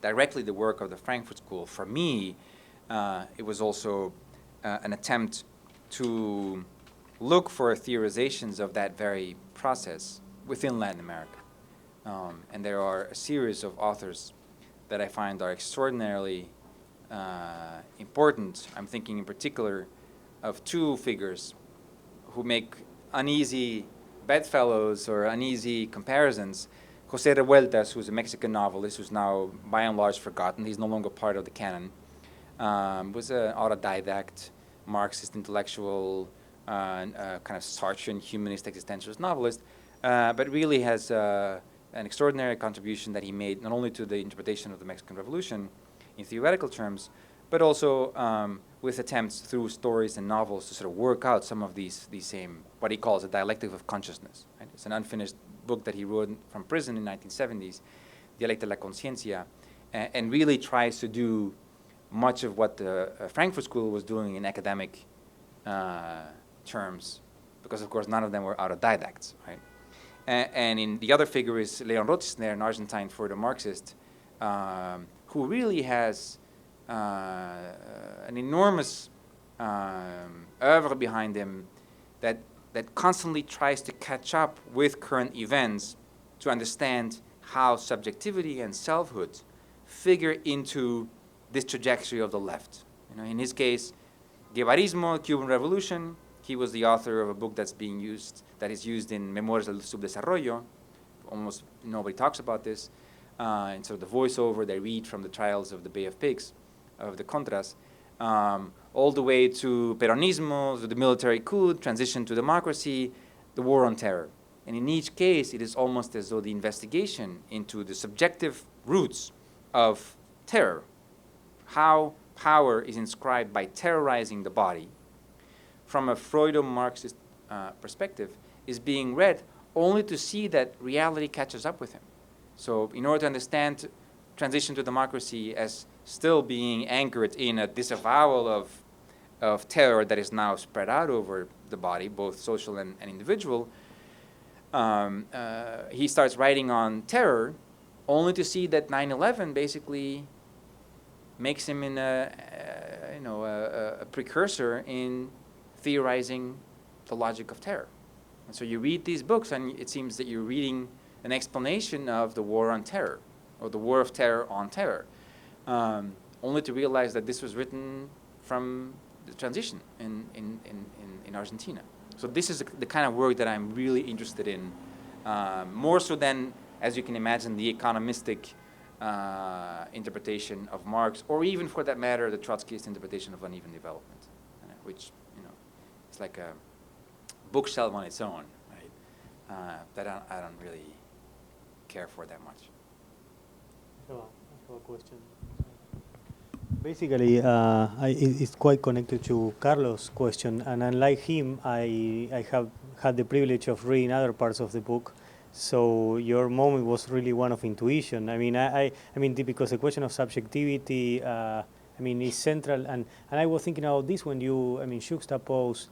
directly the work of the Frankfurt School, for me, it was also an attempt to look for theorizations of that very process within Latin America. And there are a series of authors that I find are extraordinarily important. I'm thinking in particular of two figures who make uneasy bedfellows or uneasy comparisons. José Revueltas, who's a Mexican novelist who's now by and large forgotten, he's no longer part of the canon, was an autodidact Marxist intellectual, kind of Sartrean humanist existentialist novelist, but really has an extraordinary contribution that he made not only to the interpretation of the Mexican Revolution in theoretical terms, but also with attempts through stories and novels to sort of work out some of these same, what he calls a dialectic of consciousness. Right? It's an unfinished book that he wrote from prison in 1970s, Dialecto de la Conciencia, and really tries to do much of what the Frankfurt School was doing in academic terms, because of course none of them were autodidacts, right? And in the other figure is Leon Rothsner, an Argentine Freudo-Marxist, who really has an enormous oeuvre behind him that constantly tries to catch up with current events to understand how subjectivity and selfhood figure into this trajectory of the left. In his case, Guevarismo, Cuban Revolution. He was the author of a book that is used in Memorias del Subdesarrollo. Almost nobody talks about this. And sort of the voiceover they read from the trials of the Bay of Pigs, of the Contras, all the way to Peronismo, to the military coup, transition to democracy, the war on terror. And in each case, it is almost as though the investigation into the subjective roots of terror, how power is inscribed by terrorizing the body, from a Freudo-Marxist perspective, is being read only to see that reality catches up with him. So in order to understand transition to democracy as still being anchored in a disavowal of terror that is now spread out over the body, both social and individual, he starts writing on terror only to see that 9/11 basically makes him in a precursor in theorizing the logic of terror. And so you read these books and it seems that you're reading an explanation of the war on terror, or the war of terror on terror, only to realize that this was written from the transition in Argentina. So this is the kind of work that I'm really interested in, more so than, as you can imagine, the economistic interpretation of Marx, or even for that matter, the Trotskyist interpretation of uneven development, which, it's like a bookshelf on its own, right? That I don't really care for that much. I have a question. Basically, it's quite connected to Carlos' question, and unlike him, I have had the privilege of reading other parts of the book. So your moment was really one of intuition. I mean, because the question of subjectivity, is central, and I was thinking about this when you, juxtapose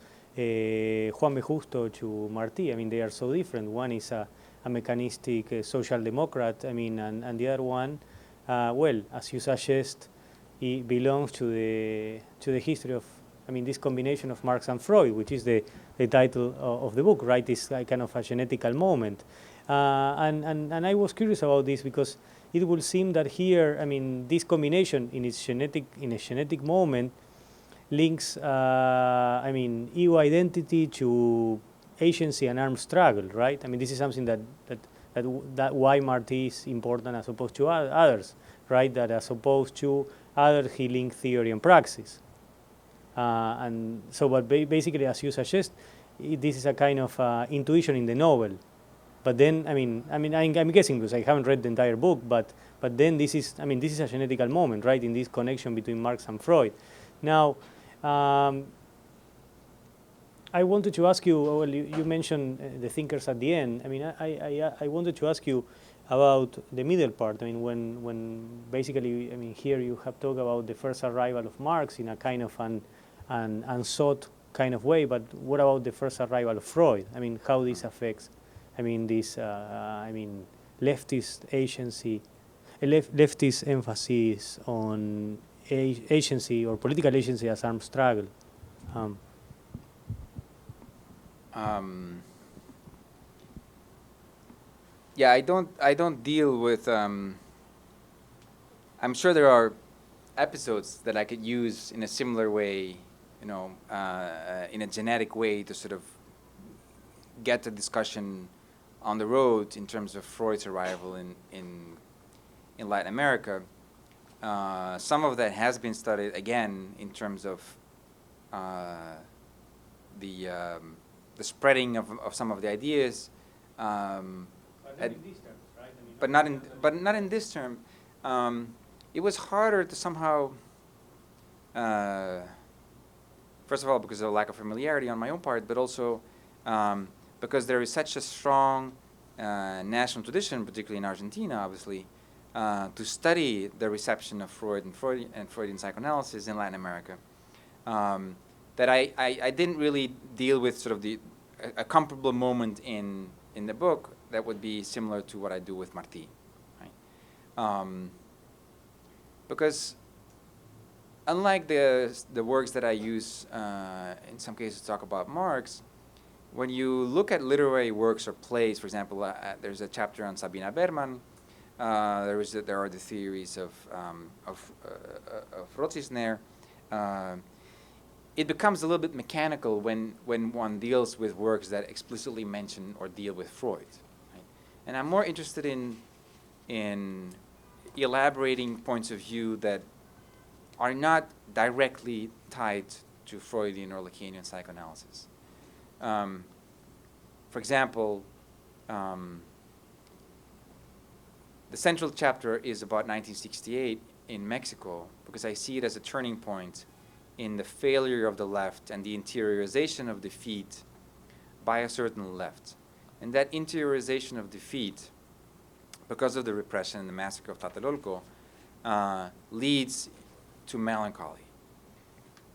Juan B. Justo to Marti. They are so different. One is a mechanistic social democrat, and the other one, well, as you suggest, it belongs to the history of, this combination of Marx and Freud, which is the title of the book, right? It's like kind of a genetical moment. And I was curious about this because it would seem that here, this combination in a genetic moment links, ego identity to agency and armed struggle, right? This is something that why Marti is important as opposed to others, right? That as opposed to other healing theory and praxis. And so, but basically, as you suggest, this is a kind of intuition in the novel. But then, I'm guessing because I haven't read the entire book, but then this is a genetical moment, right, in this connection between Marx and Freud. Now, I wanted to ask you, well, you mentioned the thinkers at the end. I wanted to ask you about the middle part. When basically, here you have talked about the first arrival of Marx in a kind of an unsought kind of way, but what about the first arrival of Freud? How this affects, this, leftist agency, leftist emphasis on agency or political agency as armed struggle. Yeah, I don't deal with. I'm sure there are episodes that I could use in a similar way, in a genetic way to sort of get the discussion on the road in terms of Freud's arrival in Latin America. Some of that has been studied again in terms of the spreading of some of the ideas. But in these terms, right? But not in this term. It was harder to somehow, first of all, because of a lack of familiarity on my own part, but also because there is such a strong national tradition, particularly in Argentina, obviously, to study the reception of Freud and Freudian psychoanalysis in Latin America, that I didn't really deal with sort of a comparable moment in the book that would be similar to what I do with Marti, right? Because unlike the works that I use in some cases to talk about Marx, when you look at literary works or plays, for example, there's a chapter on Sabina Berman. There are the theories of Rotzisner. It becomes a little bit mechanical when one deals with works that explicitly mention or deal with Freud. Right? And I'm more interested in elaborating points of view that are not directly tied to Freudian or Lacanian psychoanalysis. For example, the central chapter is about 1968 in Mexico, because I see it as a turning point in the failure of the left and the interiorization of defeat by a certain left. And that interiorization of defeat, because of the repression and the massacre of Tlatelolco, leads to melancholy.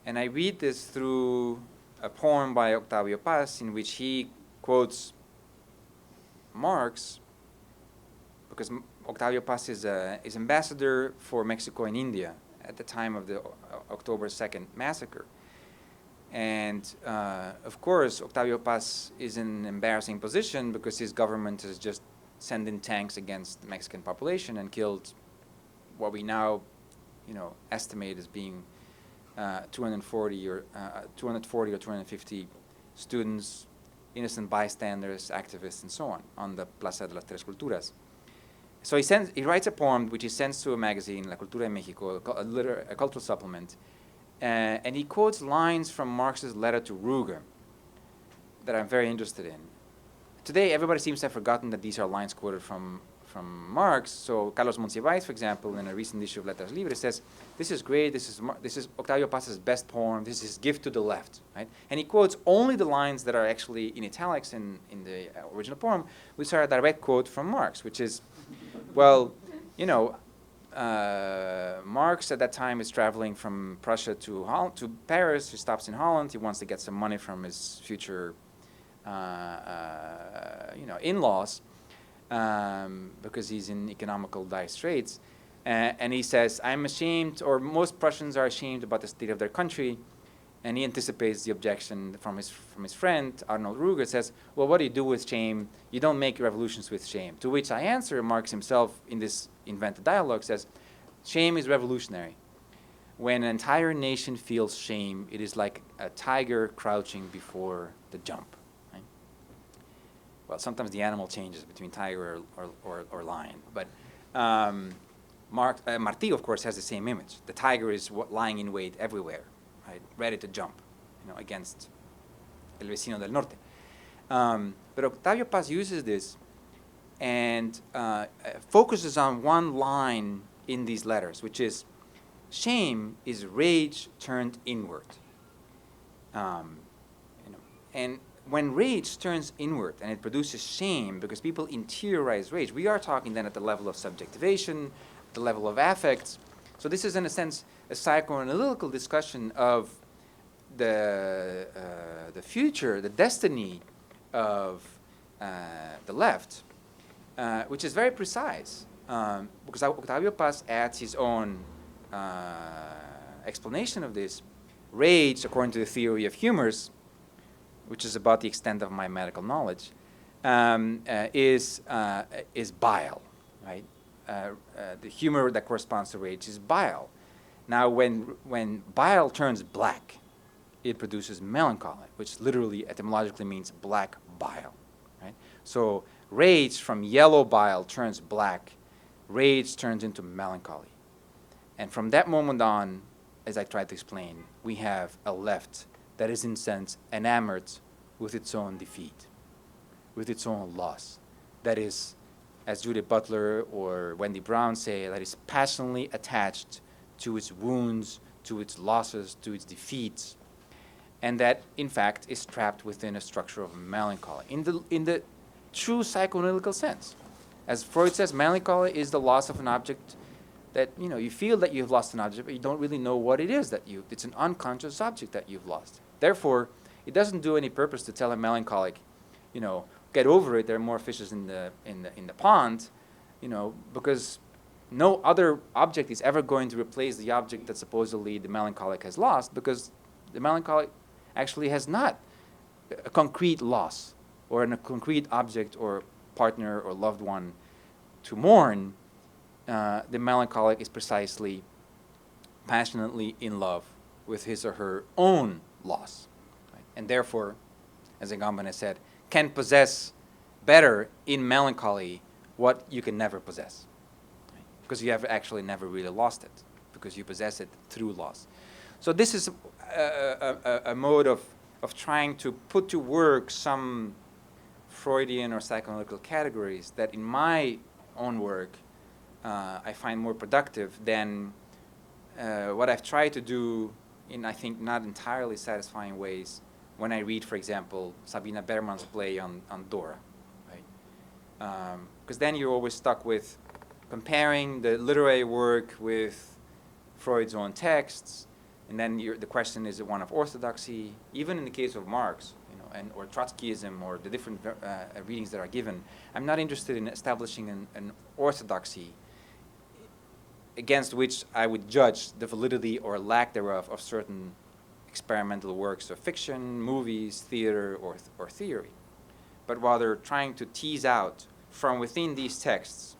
And I read this through a poem by Octavio Paz in which he quotes Marx, because Octavio Paz is ambassador for Mexico and India at the time of the October 2nd massacre. And of course, Octavio Paz is in an embarrassing position because his government has just sent in tanks against the Mexican population and killed what we now, estimate as being 240 or 250 students, innocent bystanders, activists, and so on the Plaza de las Tres Culturas. So he writes a poem which he sends to a magazine, La Cultura de Mexico, a cultural supplement, and he quotes lines from Marx's letter to Ruger that I'm very interested in. Today, everybody seems to have forgotten that these are lines quoted from Marx. So Carlos Monsiváis, for example, in a recent issue of Letras Libres, says, "This is great. This is Octavio Paz's best poem. This is his gift to the left." Right? And he quotes only the lines that are actually in italics in the original poem, which are a direct quote from Marx, which is, well, Marx at that time is traveling from Prussia to Paris. He stops in Holland. He wants to get some money from his future, in-laws, because he's in economical dire straits. And he says, "I'm ashamed," or most Prussians are ashamed about the state of their country. And he anticipates the objection from his friend, Arnold Ruger, says, "Well, what do you do with shame? You don't make revolutions with shame." To which I answer, Marx himself in this invented dialogue says, "Shame is revolutionary. When an entire nation feels shame, it is like a tiger crouching before the jump." Right? Well, sometimes the animal changes between tiger or lion. But Marti, of course, has the same image. The tiger is lying in wait everywhere. Right, ready to jump, against el vecino del norte. But Octavio Paz uses this and focuses on one line in these letters, which is, shame is rage turned inward. And when rage turns inward and it produces shame because people interiorize rage, we are talking then at the level of subjectivation, the level of affects. So this is, in a sense, a psychoanalytical discussion of the future, the destiny of the left, which is very precise, because Octavio Paz adds his own explanation of this. Rage, according to the theory of humors, which is about the extent of my medical knowledge, is bile, right? The humor that corresponds to rage is bile. Now, when bile turns black, it produces melancholy, which literally etymologically means black bile, right? So rage from yellow bile turns black, rage turns into melancholy. And from that moment on, as I tried to explain, we have a left that is, in a sense, enamored with its own defeat, with its own loss. That is, as Judith Butler or Wendy Brown say, that is passionately attached to its wounds, to its losses, to its defeats, and that, in fact, is trapped within a structure of melancholy, in the true psychoanalytical sense. As Freud says, melancholy is the loss of an object that, you feel that you've lost an object, but you don't really know what it is it's an unconscious object that you've lost. Therefore, it doesn't do any purpose to tell a melancholic, get over it, there are more fishes in the pond, because no other object is ever going to replace the object that supposedly the melancholic has lost, because the melancholic actually has not a concrete loss or a concrete object or partner or loved one to mourn, the melancholic is precisely passionately in love with his or her own loss, right? And therefore, as Agamben has said, can possess better in melancholy what you can never possess, right? Because you have actually never really lost it, because you possess it through loss. So this is a mode of trying to put to work some Freudian or psychoanalytical categories that in my own work I find more productive than what I've tried to do in, I think, not entirely satisfying ways when I read, for example, Sabina Berman's play on Dora, right? Because then you're always stuck with comparing the literary work with Freud's own texts, and then the question is one of orthodoxy. Even in the case of Marx, you know, or Trotskyism, or the different readings that are given, I'm not interested in establishing an orthodoxy against which I would judge the validity or lack thereof of certain experimental works of fiction, movies, theater, or theory, but rather trying to tease out from within these texts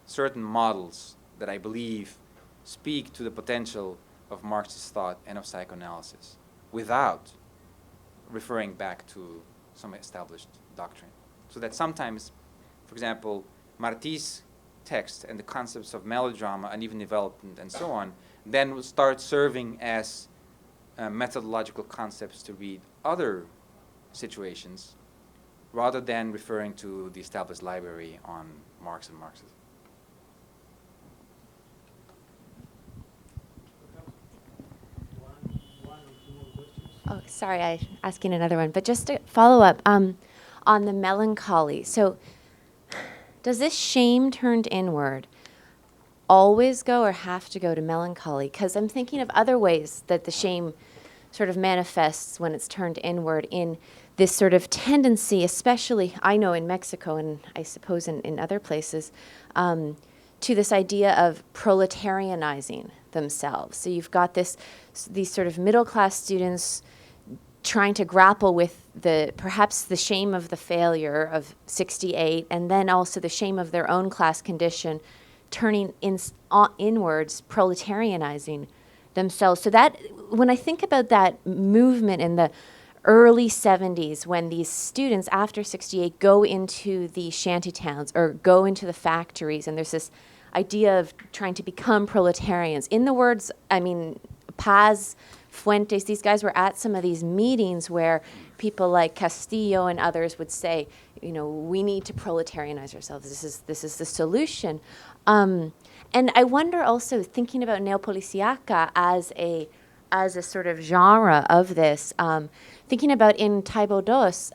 certain models that I believe speak to the potential of Marxist thought and of psychoanalysis without referring back to some established doctrine. So that sometimes, for example, Marti's text and the concepts of melodrama and even development and so on then will start serving as methodological concepts to read other situations rather than referring to the established library on Marx and Marxism. One or two more questions. Oh, sorry, I'm asking another one. But just to follow up on the melancholy. So does this shame turned inward always go or have to go to melancholy? Because I'm thinking of other ways that the shame sort of manifests when it's turned inward in this sort of tendency, especially, I know in Mexico and I suppose in other places, to this idea of proletarianizing themselves. So you've got these sort of middle-class students trying to grapple with perhaps the shame of the failure of 68, and then also the shame of their own class condition, turning inwards, proletarianizing themselves. So that, when I think about that movement in the early 70s, when these students after 68 go into the shanty towns or go into the factories, and there's this idea of trying to become proletarians. In the words, I mean, Paz, Fuentes, these guys were at some of these meetings where people like Castillo and others would say, you know, we need to proletarianize ourselves. This is the solution. And I wonder also, thinking about neopoliciaca as a sort of genre of this, thinking about in Taibo Dos,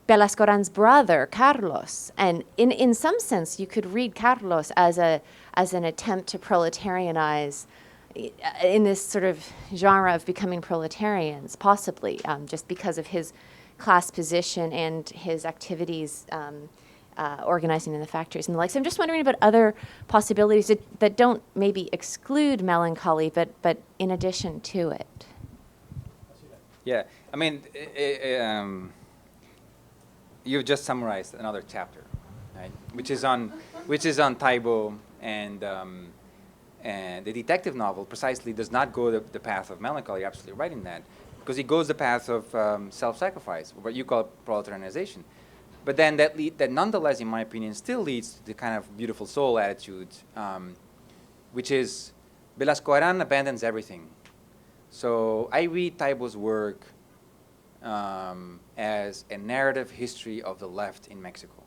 Belascoran's brother, Carlos. And in some sense, you could read Carlos as an attempt to proletarianize in this sort of genre of becoming proletarians, possibly, just because of his class position and his activities organizing in the factories and the like. So I'm just wondering about other possibilities that don't maybe exclude melancholy, but in addition to it. Yeah, I mean, you've just summarized another chapter, right? Which is on Taibo, and the detective novel precisely does not go the path of melancholy. You're absolutely right in that, because it goes the path of self-sacrifice, what you call proletarianization. But then that nonetheless, in my opinion, still leads to the kind of beautiful soul attitude, which is Velasco Aran abandons everything. So I read Taibo's work as a narrative history of the left in Mexico.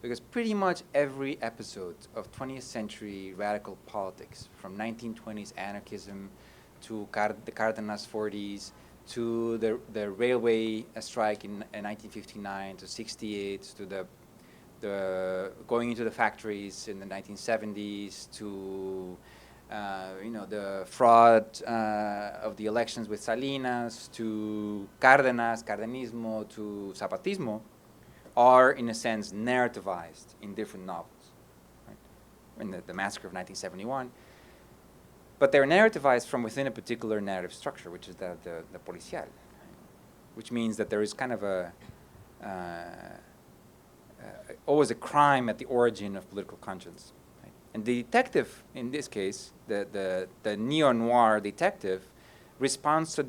Because pretty much every episode of 20th century radical politics, from 1920s anarchism to the Cardenas 40s, to the railway strike in 1959, to 68, to the going into the factories in the 1970s, to the fraud of the elections with Salinas, to Cardenismo, to Zapatismo, are in a sense narrativized in different novels, right? In the Massacre of 1971. But they're narrativized from within a particular narrative structure, which is that of the policial. which means that there is kind of always a crime at the origin of political conscience. Right? And the detective, in this case, the neo-noir detective, responds to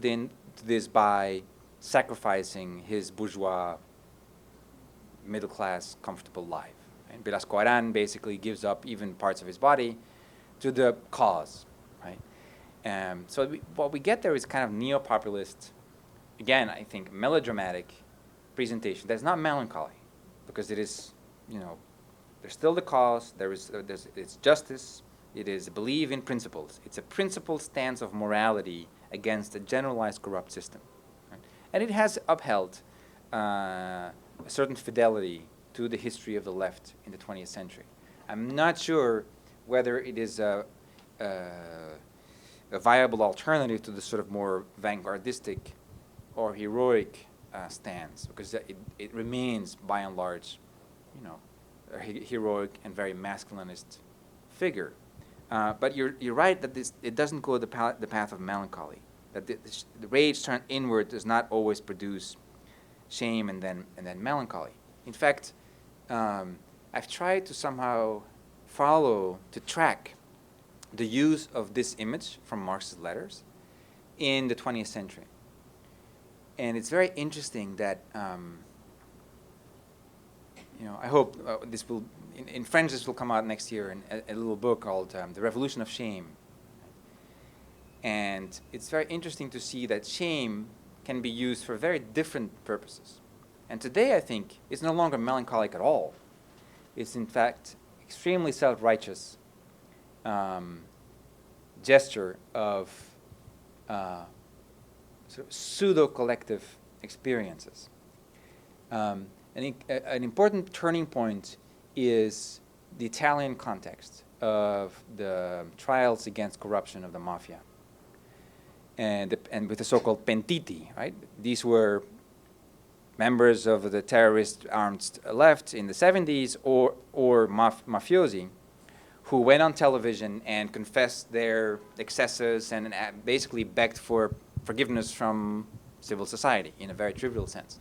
this by sacrificing his bourgeois, middle-class, comfortable life. And Velasco Aran basically gives up even parts of his body to the cause. Right? So what we get there is kind of neo-populist, again, I think, melodramatic presentation. That's not melancholy, because it is, there's still the cause, it's justice, it is a belief in principles. It's a principled stance of morality against a generalized corrupt system. Right? And it has upheld a certain fidelity to the history of the left in the 20th century. I'm not sure whether it is a viable alternative to the sort of more vanguardistic or heroic stance, because it remains, by and large, a heroic and very masculinist figure. But you're right that it doesn't go the path of melancholy. That the rage turned inward does not always produce shame and then melancholy. In fact, I've tried to somehow track the use of this image from Marx's letters in the 20th century. And it's very interesting that, I hope this will, in French, this will come out next year in a little book called The Revolution of Shame. And it's very interesting to see that shame can be used for very different purposes. And today, I think, it's no longer melancholic at all. It's, in fact, extremely self-righteous gesture of sort of pseudo-collective experiences. An important turning point is the Italian context of the trials against corruption of the mafia, and with the so-called pentiti, right? These were members of the terrorist armed left in the 70s or mafiosi who went on television and confessed their excesses and basically begged for forgiveness from civil society in a very trivial sense.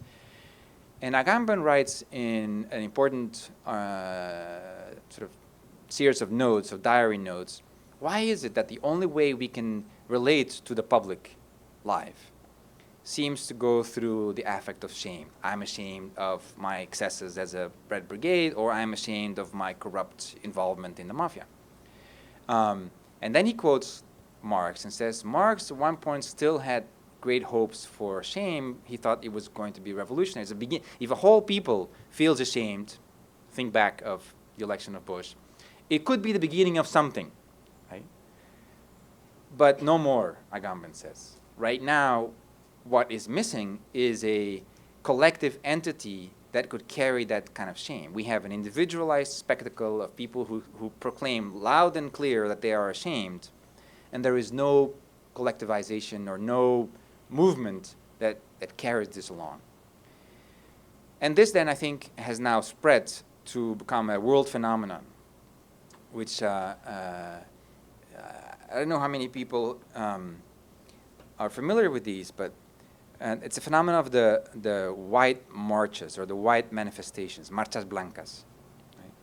And Agamben writes in an important sort of series of notes, of diary notes, why is it that the only way we can relate to the public life seems to go through the affect of shame? I'm ashamed of my excesses as a Red Brigade, or I'm ashamed of my corrupt involvement in the mafia. And then he quotes Marx and says, Marx at one point still had great hopes for shame. He thought it was going to be revolutionary. If a whole people feels ashamed, think back of the election of Bush, it could be the beginning of something, right? But no more, Agamben says. Right now, what is missing is a collective entity that could carry that kind of shame. We have an individualized spectacle of people who proclaim loud and clear that they are ashamed, and there is no collectivization or no movement that carries this along. And this then, I think, has now spread to become a world phenomenon, which I don't know how many people are familiar with these, but it's a phenomenon of the white marches or the white manifestations, marchas blancas.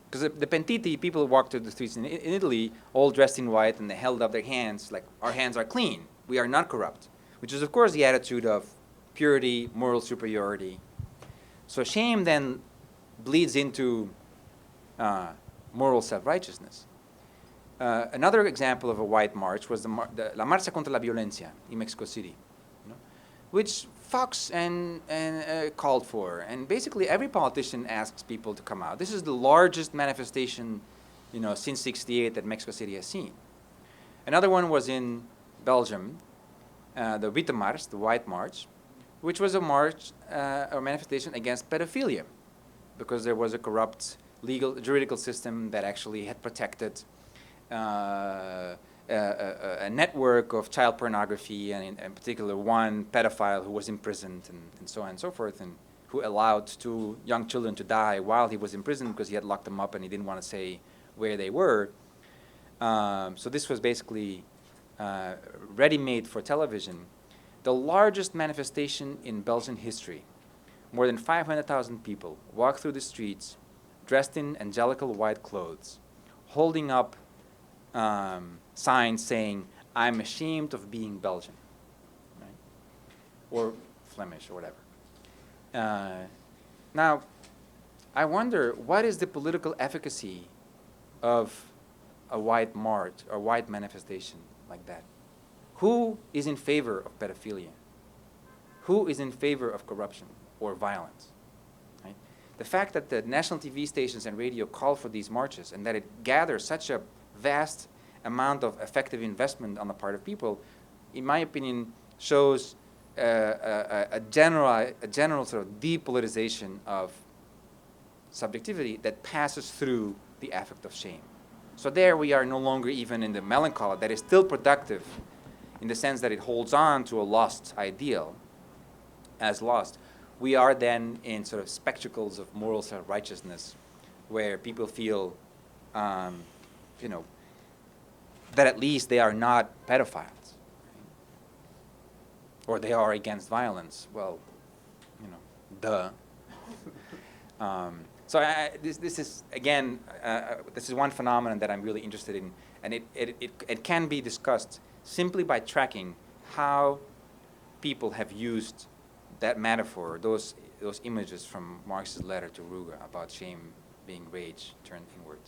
Because the pentiti, people walked through the streets in Italy all dressed in white, and they held up their hands like, our hands are clean, we are not corrupt, which is, of course, the attitude of purity, moral superiority. So shame then bleeds into moral self-righteousness. Another example of a white march was La Marcha contra la Violencia in Mexico City, which Fox and called for. And basically every politician asks people to come out. This is the largest manifestation, since '68 that Mexico City has seen. Another one was in Belgium, the Witte Mars, the White March, which was a march or manifestation against pedophilia, because there was a corrupt juridical system that actually had protected a network of child pornography, and in particular one pedophile who was imprisoned and so on and so forth, and who allowed 2 young children to die while he was in prison because he had locked them up and he didn't want to say where they were. So this was basically ready-made for television. the largest manifestation in Belgian history. More than 500,000 people walk through the streets dressed in angelical white clothes, holding up signs saying, "I'm ashamed of being Belgian," right? Or Flemish or whatever. Now, I wonder, what is the political efficacy of a white march or white manifestation like that? Who is in favor of pedophilia? Who is in favor of corruption or violence? Right? The fact that the national TV stations and radio call for these marches and that it gathers such a vast amount of effective investment on the part of people, in my opinion, shows a general sort of depoliticization of subjectivity that passes through the affect of shame. So there we are no longer even in the melancholy that is still productive in the sense that it holds on to a lost ideal as lost. We are then in sort of spectacles of moral self-righteousness where people feel, you know, that at least they are not pedophiles. Or they are against violence. Well, you know, duh. So this is, again, this is one phenomenon that I'm really interested in, and it can be discussed simply by tracking how people have used that metaphor, those images from Marx's letter to Ruger about shame being rage turned inward.